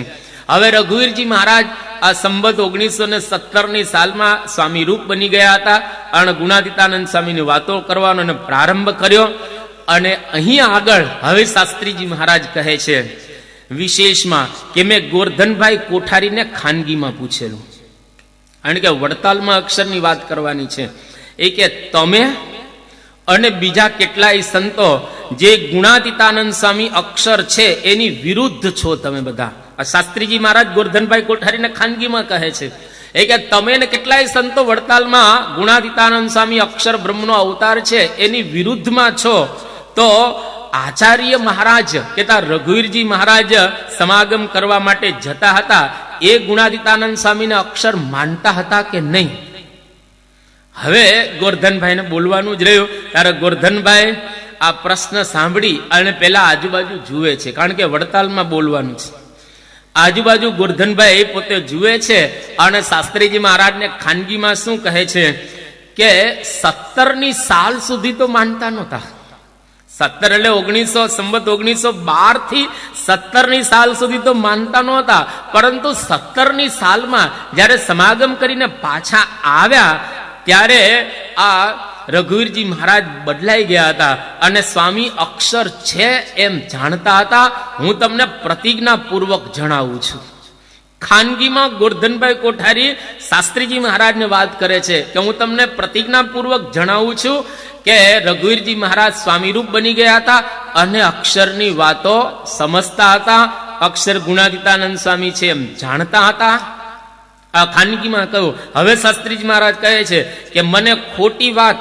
હવે રઘુવીરજી મહારાજ આ સંવત 1917ની સાલમાં સ્વામી રૂપ બની ગયા હતા. અને ગુણાતીતાનંદ સ્વામીની વાતો કરવાનો અને પ્રારંભ કર્યો. અને અહીંયા આગળ હવે શાસ્ત્રીજી મહારાજ કહે છે વિશેષમાં કે મેં ગોરધનભાઈ કોઠારીને ખાનગીમાં પૂછેલું, કારણ કે વડતાલમાં અક્ષરની વાત કરવાની છે. એ કે તમે અને બીજા કેટલાય સંતો જે ગુણાતીતાનંદ સ્વામી અક્ષર છે એની વિરુદ્ધ છો તમે બધા. શાસ્ત્રીજી મહારાજ ગોરધનભાઈ કોઠારીને ખાનગીમાં કહે છે એ કે તમે ને કેટલાય સંતો વડતાલમાં ગુણાતીતાનંદ સ્વામી અક્ષર બ્રહ્મનો અવતાર છે એની વિરુદ્ધમાં છો. તો આચાર્ય મહારાજ કેતા રઘુવીરજી મહારાજ સમાગમ કરવા માટે જતા હતા, એ ગુણાતીતાનંદ સ્વામીને અક્ષર માનતા હતા કે નહીં? હવે ગોરધનભાઈને બોલવાનું જ રહ્યું. ત્યારે ગોરધનભાઈ આ પ્રશ્ન સાંભળી અને પેલા આજુબાજુ જુએ છે, કારણ કે વડતાલમાં બોલવાનું છે. આજુબાજુ ગોરધનભાઈ પોતે જુએ છે અને શાસ્ત્રીજી મહારાજને ખાનગીમાં શું કહે છે કે 17ની સાલ સુધી તો માનતા નહોતા. 17 એટલે સંવત 1912 થી 17ની સાલ સુધી તો માનતા નહોતા. પરંતુ 17ની સાલમાં જ્યારે સમાગમ કરીને પાછા આવ્યા ત્યારે આ રઘુવીરજી મહારાજ બદલાઈ ગયા હતા અને સ્વામી અક્ષર છે એમ જાણતા હતા. હું તમને પ્રતિજ્ઞાપૂર્વક જણાવું છું. ખાનગીમાં ગોરધનભાઈ કોઠારી શાસ્ત્રીજી મહારાજને વાત કરે છે કે હું તમને પ્રતિજ્ઞાપૂર્વક જણાવું છું કે રઘુવીરજી મહારાજ સ્વામી રૂપ બની ગયા હતા અને અક્ષરની વાતો સમજતા હતા. અક્ષર ગુણાતીતાનંદ સ્વામી છે એમ જાણતા હતા. આ ખાનગીમાં કહ્યું. હવે શાસ્ત્રીજી મહારાજ કહે છે કે મને ખોટી વાત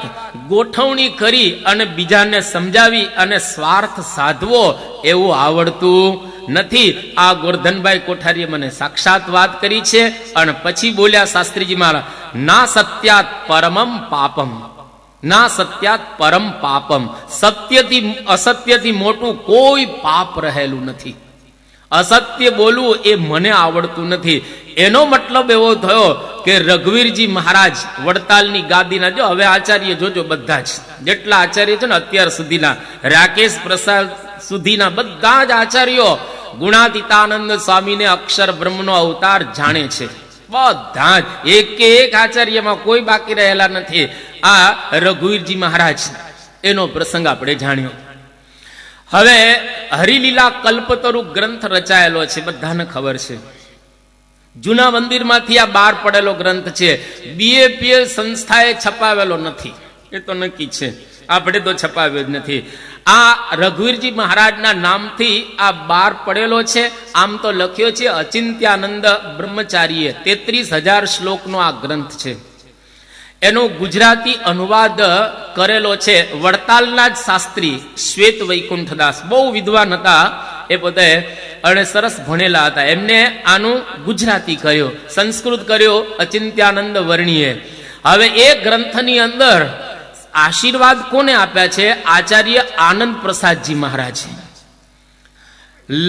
ગોઠવણી કરી અને બીજાને સમજાવી અને સ્વાર્થ સાધવો એવું આવડતું નથી. આ ગોરધનભાઈ કોઠારીએ મને સાક્ષાત વાત કરી છે. અને પછી બોલ્યા શાસ્ત્રીજી મહારાજ, ના સત્યાત પરમમ પાપમ, ના સત્યાત પરમ પાપમ. સત્યથી અસત્યથી મોટું કોઈ પાપ રહેલું નથી. અસત્ય બોલવું એ મને આવડતું નથી. એનો મતલબ એવો થયો કે રઘુવીરજી મહારાજ વડતાલની ગાદીના, જો હવે આચાર્ય જોજો બધા જ જેટલા આચાર્ય છે ને અત્યાર સુધીના, રાકેશ પ્રસાદ સુધીના બધા જ આચાર્યો ગુણાતીતાનંદ સ્વામીને અક્ષર બ્રહ્મનો અવતાર જાણે છે. બધા જ એક આચાર્યમાં કોઈ બાકી રહેલા નથી. આ રઘુવીરજી મહારાજ એનો પ્રસંગ આપણે જાણ્યો. હવે હરિલીલા કલ્પતરુ ગ્રંથ રચાયેલો છે, બધાને ખબર છે. જૂના મંદિરમાંથી આ બહાર પડેલો ગ્રંથ છે. બીએપીએલ સંસ્થાએ છપાવેલો નથી, એ તો નક્કી છે. આપણે તો છપાવ્યો જ નથી. આ રઘુવીરજી મહારાજના નામથી આ બહાર પડેલો છે. આમ તો લખ્યો છે અચિંત્યાનંદ બ્રહ્મચારીએ. 33,000 શ્લોકનો આ ગ્રંથ છે. એનો ગુજરાતી અનુવાદ કરેલો છે વડતાલના જ શાસ્ત્રી શ્વેત વૈકુંઠદાસ. બહુ વિદ્વાન હતા એ પોતે, અને સરસ ભણેલા હતા. એમને આનું ગુજરાતી કર્યો, સંસ્કૃત કર્યો અચિંત્યાનંદ વર્ણીએ. હવે એ ગ્રંથની અંદર આશીર્વાદ કોને આપ્યા છે? આચાર્ય આનંદ પ્રસાદજી મહારાજે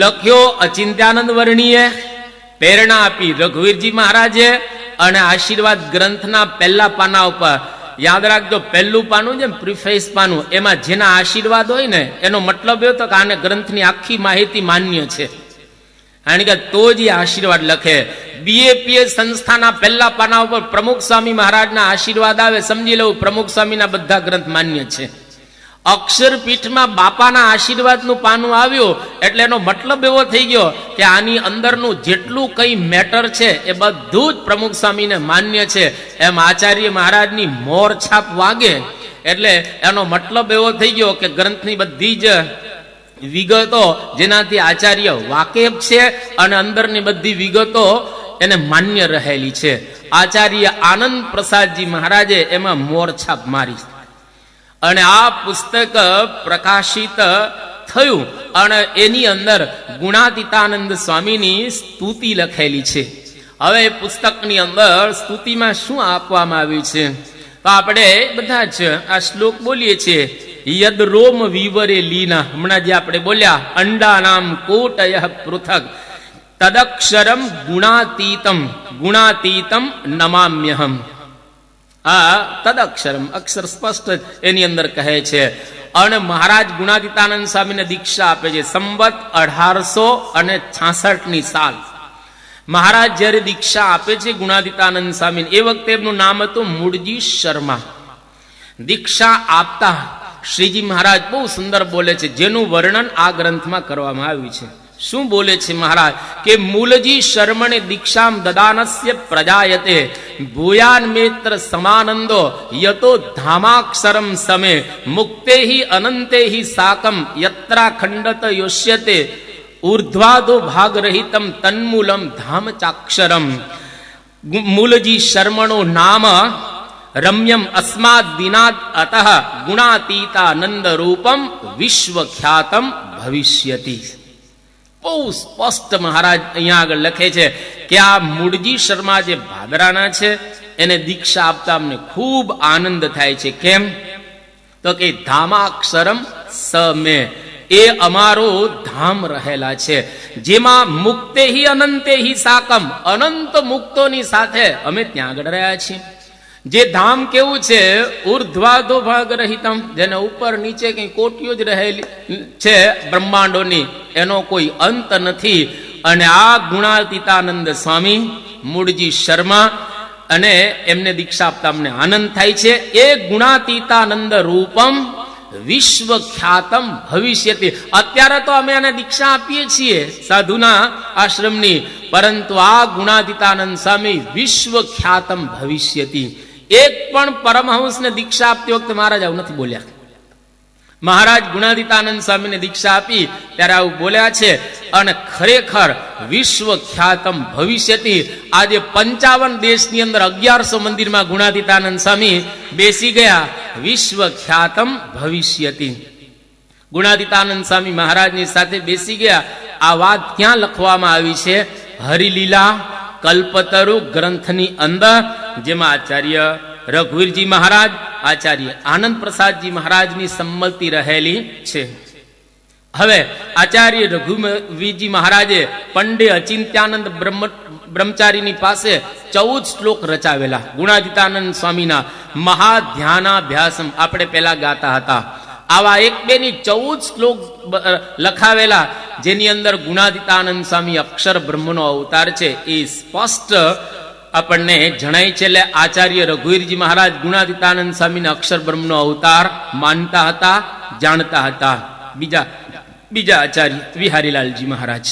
લખ્યો અચિંત્યાનંદ વર્ણીએ, પ્રેરણા આપી રઘુવીરજી મહારાજે, અને આશીર્વાદ ગ્રંથના પહેલા પાના ઉપર યાદ રાખજો, પહેલું પાનું છે પ્રિફેસ પાનું, એમાં જેના આશીર્વાદ હોય ને એનો મતલબ એવો કે આને ગ્રંથની આખી માહિતી માન્ય છે, કારણ કે તો જ એ આશીર્વાદ લખે. બીએપીએસ સંસ્થાના પહેલા પાના ઉપર પ્રમુખ સ્વામી મહારાજના આશીર્વાદ આવે, સમજી લેવું પ્રમુખ સ્વામીના બધા ગ્રંથ માન્ય છે. અક્ષરપીઠમાં બાપાના આશીર્વાદનું પાનું આવ્યું એટલે એનો મતલબ એવો થઈ ગયો કે આની અંદરનું જેટલું કઈ મેટર છે એ બધું જ પ્રમુખ સ્વામીને માન્ય છે. એમ આચાર્ય મહારાજની મોર છાપ વાગે એટલે એનો મતલબ એવો થઈ ગયો કે ગ્રંથની બધી જ વિગતો જેનાથી આચાર્ય વાકેફ છે અને અંદરની બધી વિગતો એને માન્ય રહેલી છે. આચાર્ય આનંદ પ્રસાદજી મહારાજે એમાં મોર છાપ મારી અને આ પુસ્તક પ્રકાશિત થયું અને એની અંદર ગુણાતીતાનંદ સ્વામીની સ્તુતિ લખેલી છે. હવે એ પુસ્તકની અંદર સ્તુતિમાં શું આપવામાં આવ્યું છે તો આપણે બધા જ આ શ્લોક બોલીએ છીએ. યદ રોમ વિવરે લીના, હમણાં જે આપણે બોલ્યા, અંડા નામ કોટય પૃથક તદક્ષરમ ગુણાતીતમ ગુણાતીતમ નમામ્યહમ. આ તદક્ષરમ અક્ષર સ્પષ્ટ એની અંદર કહે છે. અને મહારાજ ગુણાતીતાનંદ સ્વામીને દીક્ષા આપે છે સંવત 1866 સાલ. મહારાજ જયારે દીક્ષા આપે છે ગુણાતીતાનંદ સ્વામી, એ વખતે એમનું નામ હતું મૂળજી શર્મા. દીક્ષા આપતા શ્રીજી મહારાજ બહુ સુંદર બોલે છે, જેનું વર્ણન આ ગ્રંથમાં કરવામાં આવ્યું છે. શું બોલે છે મહારાજ કે મૂલજી શર્મણે દીક્ષામ દદાનસ્ય પ્રજાયતે ભૂયાન મેત્ર સમાનંદો યતો ધામાક્ષરમ સમે મુક્તેહિ અનંતેહિ સાકમ યત્રા ખંડત યોષ્યતે ઊર્ધ્વાદો ભાગરહિતમ તન્મૂલમ ધામ ચાક્ષરમ. મૂલજી શર્મણો નામ રમ્યમ અસ્માદ દિનાદ અતઃ ગુણાતીતાનંદ રૂપમ વિશ્વખ્યાતમ ભવિષ્યતિ. બહુ સ્પષ્ટ મહારાજ અહીંયા આગળ લખે છે કે આ મૂળજી શર્મા જે ભાદરાના છે એને દીક્ષા આપતા અમને ખૂબ આનંદ થાય છે. કેમ તો કે ધામાક્ષરમ સમે, એ અમારો ધામ રહેલા છે જેમાં મુક્તેહિ અનંતેહિ સાકમ, અનંત મુક્તોની સાથે અમે ત્યાં આગળ રહ્યા છીએ. જે ધામ કેવું છે? ઉર્ધ્વાધો ભાગ રહિતમ, જેને ઉપર નીચે કઈ કોટીઓ જ રહેલી છે બ્રહ્માંડોની, એનો કોઈ અંત નથી. અને આ ગુણાતીતાનંદ સ્વામી મૂળજી શર્મા અને એમને દીક્ષા આપતા અમને આનંદ થાય છે. એ ગુણાતીતાનંદ રૂપમ વિશ્વખ્યાતમ ભવિષ્યતિ. અત્યારે તો અમે એને દીક્ષા આપીએ છીએ સાધુના આશ્રમની, પરંતુ આ ગુણાતીતાનંદ સ્વામી વિશ્વખ્યાતમ ભવિષ્યતિ. એક પણ પરમહંસને દીક્ષા આપતી વખતે મહારાજ આવું નથી બોલ્યા. મહારાજ ગુણાતીતાનંદ સ્વામીને દીક્ષા આપી ત્યારે આવું બોલ્યા છે. અને ખરેખર વિશ્વખ્યાતમ ભવિષ્યતિ. આજે 55 દેશની અંદર 1100 મંદિરમાં ગુણાતીતાનંદ સ્વામી બેસી ગયા. વિશ્વખ્યાતમ ભવિષ્યતિ. ગુણાતીતાનંદ સ્વામી મહારાજની સાથે બેસી ગયા. આ વાત ક્યાં લખવામાં આવી છે? હરિલીલા કલ્પતરુ ગ્રંથની અંદર, જેમાં આચાર્ય રઘુવીરજી મહારાજ, આચાર્ય આનંદ પ્રસાદજી મહારાજની સંમતિ રહેલી છે. હવે આચાર્ય રઘુવીરજી મહારાજે પંડિત અચિંત્યાનંદ બ્રહ્મચારીની પાસે 14 શ્લોક રચાવેલા ગુણાતીતાનંદ સ્વામીના મહાધ્યાનાભ્યાસમ આપણે પેલા ગાતા હતા. આવા 1-2 શ્લોક લખાવેલા, જેની અંદર ગુણાતીતાનંદ સ્વામી અક્ષર બ્રહ્મનો અવતાર છે એ સ્પષ્ટ આપણને જણાય છે. એટલે આચાર્ય રઘુવીરજી મહારાજ ગુણાતીતાનંદ સ્વામીને અક્ષર બ્રહ્મનો અવતાર માનતા હતા, જાણતા હતા. બીજા આચાર્ય વિહારીલાલજી મહારાજ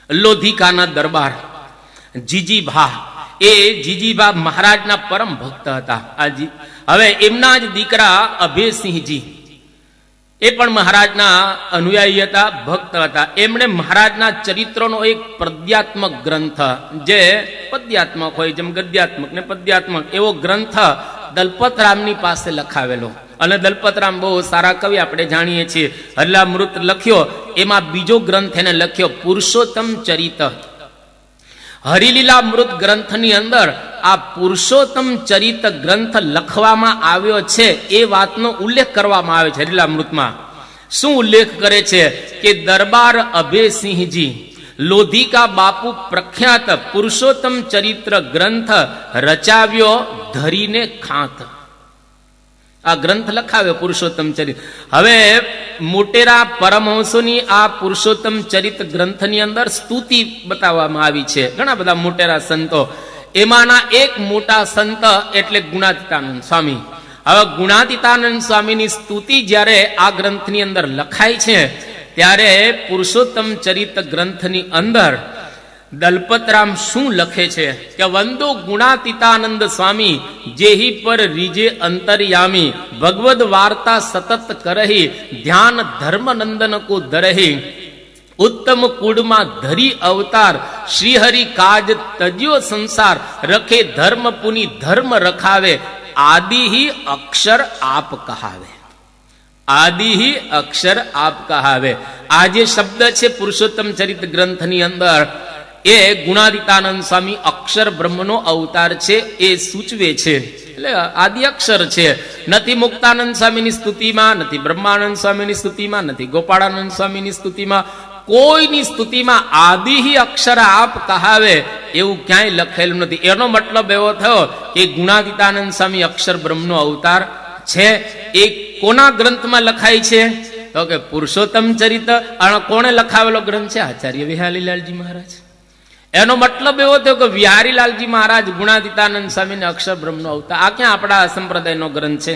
લોધિકાના દરબાર જીજીભા, એ જીજીભા મહારાજના પરમ ભક્ત હતા. હવે એમના જ દીકરા અભયસિંહજી એ પણ મહારાજના અનુયાયી હતા, ભક્ત હતા. એમણે મહારાજના ચરિત્રનો એક પદ્યાત્મક ગ્રંથ, જે પદ્યાત્મક હોય જેમ ગદ્યાત્મક ને પદ્યાત્મક, એવો ગ્રંથ દલપતરામની પાસે લખાવેલો. અને દલપતરામ બહુ સારા કવિ આપણે જાણીએ છીએ. હરલામૃત લખ્યો, એમાં બીજો ગ્રંથ એને લખ્યો પુરુષોત્તમ ચરિત. હરિલીલા મૃત ગ્રંથની અંદર આ પુરુષોત્તમ ચરિત ગ્રંથ લખવામાં આવ્યો છે એ વાતનો ઉલ્લેખ કરવામાં આવે છે. હરિલામૃતમાં શું ઉલ્લેખ કરે છે કે દરબાર અભયસિંહજી લોધિકા બાપુ પ્રખ્યાત પુરુષોત્તમ ચરિત્ર ગ્રંથ રચાવ્યો ધરીને ખાંત. આ ગ્રંથ લખાવ્યો પુરુષોત્તમ ચરિત્ર. હવે મોટેરા પરમહંસોની આ પુરુષોત્તમ ચરિત્ર ગ્રંથની અંદર સ્તુતિ બતાવવામાં આવી છે. ઘણા બધા મોટેરા સંતો, એમાંના એક મોટા સંત એટલે ગુણાતીતાનંદ સ્વામી. હવે ગુણાતીતાનંદ સ્વામીની સ્તુતિ જ્યારે આ ગ્રંથની અંદર લખાય છે, ત્યારે પુરુષોત્તમ ચરિત્ર ગ્રંથની અંદર દલપતરામ શું લખે છે કે વંદો ગુણાતીતાનંદ સ્વામી જેહી પર રીજે અંતર્યામી ભગવદ વાર્તા સતત કરહી ધ્યાન ધર્મનંદન કો ધરહી ઉત્તમ કુળમાં ધરી અવતાર શ્રીહરિ કાજ તજ્યો સંસાર રખે ધર્મ પુની ધર્મ રખાવે આદિ અક્ષર આપ કહાવે. આદિ અક્ષર આપ કહાવે. આ જે શબ્દ છે પુરુષોત્તમ ચરિત્ર ગ્રંથની અંદર, એ ગુણાતીતાનંદ સ્વામી અક્ષર બ્રહ્મનો અવતાર છે એ સૂચવે છે. એટલે આદિ અક્ષર છે. નથી મુક્તાનંદ સ્વામીની સ્તુતિમાં, નથી બ્રહ્માનંદ સ્વામીની સ્તુતિમાં, નથી ગોપાળાનંદ સ્વામીની સ્તુતિમાં, કોઈની સ્તુતિમાં આદિ અક્ષર આપ કહાવે એવું ક્યાંય લખેલું નથી. એનો મતલબ એવો થયો કે ગુણાતીતાનંદ સ્વામી અક્ષર બ્રહ્મનો અવતાર છે. એ કોના ગ્રંથમાં લખાય છે તો કે પુરુષોત્તમ ચરિત્ર. અને કોણે લખાવેલો ગ્રંથ છે? આચાર્ય વિહારીલાલજી મહારાજ. એનો મતલબ એવો થયો કે વિહારીલાલજી મહારાજ ગુણાતીતાનંદ સ્વામીને અક્ષર બ્રહ્મનો અવતાર. આ ક્યાં આપણા સંપ્રદાયનો ગ્રંથ છે?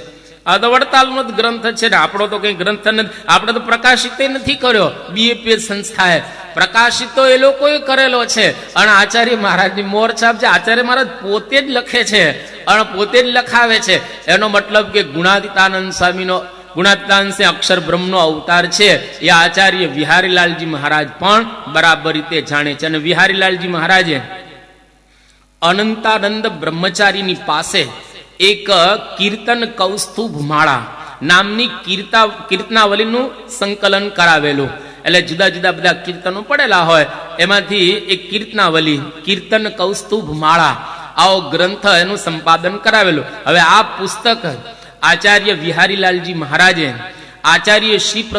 આ તો વડતાલનો જ ગ્રંથ છે ને. આપણો તો કઈ ગ્રંથ નથી. આપણે તો પ્રકાશિત નથી કર્યો. બીએપીએસ સંસ્થાએ પ્રકાશિત તો એ લોકોએ કરેલો છે. અને આચાર્ય મહારાજની મોર છાપ છે. આચાર્ય મહારાજ પોતે જ લખે છે અને પોતે જ લખાવે છે. એનો મતલબ કે ગુણાતીતાનંદ સ્વામીનો ગુણાતીતાનંદ અક્ષર બ્રહ્મનો અવતાર છે એ આચાર્ય વિહારીલાલજી મહારાજ પણ બરાબર રીતે જાણે છે. અને વિહારીલાલજી મહારાજે અનંતાનંદ બ્રહ્મચારીની પાસે એક કીર્તન કૌસ્તુભ માળા નામની કીર્તનાવલીનું સંકલન કરાવેલું. એટલે જુદા જુદા બધા કીર્તનો પડેલા હોય, એમાંથી એક કીર્તનાવલી કીર્તન કૌસ્તુભ માળા આવો ગ્રંથ એનું સંપાદન કરાવેલું. હવે આ પુસ્તક આચાર્ય વિહારીલાલજી મહારાજે આચાર્ય શ્રી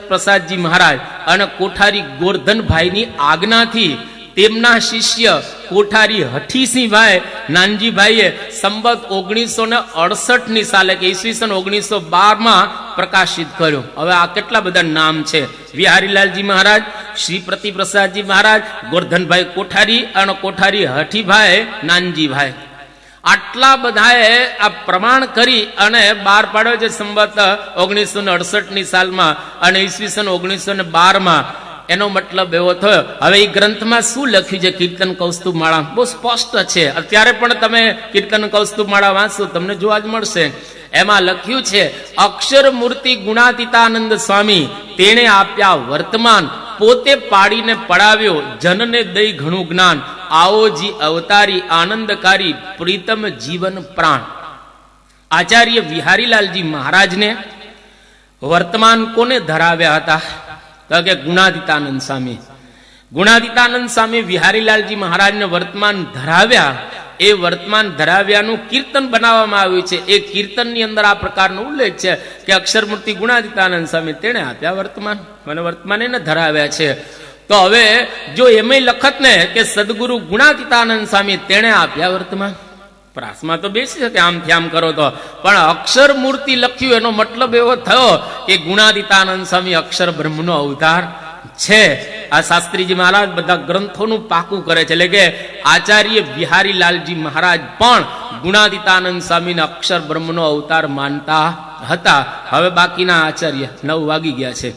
પ્રસાદજી મહારાજ અને કોઠારી ગોરધનભાઈની આજ્ઞાથી તેમના શિષ્ય કોઠારી હઠીસિંહભાઈ નાનજીભાઈએ સંવત 1968ની સાલે કે ઈસવીસન 1912માં પ્રકાશિત કર્યો. હવે આ કેટલા બધા નામ છે: વિહારીલાલજી મહારાજ, શ્રી પ્રતિપ્રસાદજી મહારાજ, ગોરધનભાઈ કોઠારી અને કોઠારી હઠીભાઈ નાનજીભાઈ. આટલા બધાએ આ પ્રમાણ કરી અને બહાર પાડ્યો છે સંવત 1968ની સાલમાં અને ઈસવીસન 1912માં. એનો મતલબ એવો થયો. હવે એ ગ્રંથમાં શું લખ્યું છે? કીર્તન કૌસ્તુભ માળા બહુ સ્પષ્ટ છે. અત્યારે પણ તમે કીર્તન કૌસ્તુભ માળા વાંચશો તમને જોવા જ મળશે. એમાં લખ્યું છે, અક્ષર મૂર્તિ ગુણાતીતાનંદ સ્વામી તેણે આપ્યા વર્તમાન, પોતે પાડીને પડાવ્યો જનને દઈ ઘણું જ્ઞાન, આવો જી અવતારી આનંદકારી પ્રીતમ જીવન પ્રાણ. આચાર્ય વિહારીલાલજી મહારાજને વર્તમાન કોને ધરાવ્યા હતા? તો કે ગુણાતીતાનંદ સ્વામી. ગુણાતીતાનંદ સ્વામી વિહારીલાલજી મહારાજને વર્તમાન ધરાવ્યા એ વર્તમાન ધરાવ્યાનું કીર્તન બનાવવામાં આવ્યું છે. એ કીર્તનની અંદર આ પ્રકારનો ઉલ્લેખ છે કે અક્ષરમૂર્તિ ગુણાતીતાનંદ સ્વામી તેણે આપ્યા વર્તમાન, મને વર્તમાન એને ધરાવ્યા છે. તો હવે જો એમાંય લખત ને કે સદગુરુ ગુણાતીતાનંદ સ્વામી તેણે આપ્યા વર્તમાન, પ્રાસમાં તો બેસી શકે આમથી આમ કરો તો, પણ અક્ષર મૂર્તિ લખ્યું એનો મતલબ એવો થયો કે ગુણાતીતાનંદ સ્વામી અક્ષર બ્રહ્મનો અવતાર છે. આ શાસ્ત્રીજી મહારાજ બધા ગ્રંથોનું પાકું કરે છે, એટલે કે આચાર્ય બિહારીલાલજી મહારાજ પણ ગુણાતીતાનંદ સ્વામીને અક્ષર બ્રહ્મનો અવતાર માનતા હતા. હવે બાકીના આચાર્ય 9 વાગી ગયા છે.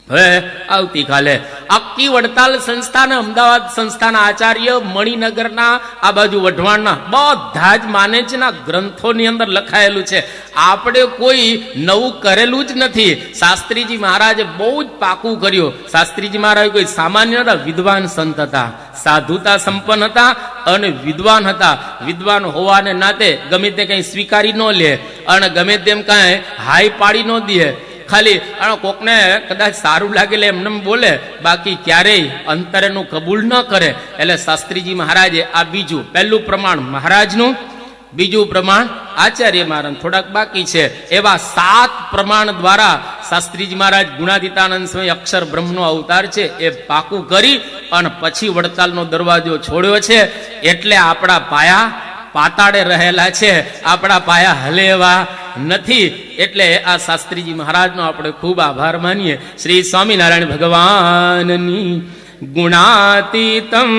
હવે આવતીકાલે આખી વડતાલ સંસ્થાના, અમદાવાદ સંસ્થાના આચાર્ય, મણિનગરના આ બાજુ વઢવાણના બધા જ માને છે ને ગ્રંથોની અંદર લખાયેલું છે. આપણે કોઈ નવું કરેલું જ નથી. શાસ્ત્રીજી મહારાજે બહુ જ પાકું કર્યું. શાસ્ત્રીજી મહારાજ કોઈ સામાન્ય હતા, વિદ્વાન સંત હતા, સાધુતા સંપન્ન હતા અને વિદ્વાન હતા. વિદ્વાન હોવાને નાતે ગમે તે કઈ સ્વીકારી ન લે અને ગમે તેમ કાંઈ હાઈ પાડી ન દે. ખાલી કોકને કદાચ સારું લાગે એમને બોલે, બાકી ક્યારેય અંતરેનું કબૂલ ન કરે. એટલે શાસ્ત્રીજી મહારાજે આ બીજું, પહેલું પ્રમાણ મહારાજનું, બીજું પ્રમાણ આચાર્ય મહારાજ, થોડાક બાકી છે. એવા 7 પ્રમાણ દ્વારા શાસ્ત્રીજી મહારાજ ગુણાતીતાનંદ સ્વામી અક્ષર બ્રહ્મનો અવતાર છે એ પાકું કરી અને પછી વડતાલનો દરવાજો છોડ્યો છે. એટલે આપણા પાયા પાતાળે રહેલા છે, આપણા પાયા હલે એવા નથી. એટલે આ શાસ્ત્રીજી મહારાજનો આપણે ખૂબ આભાર માનીએ. શ્રી સ્વામિનારાયણ ભગવાનની ગુણાતીતમ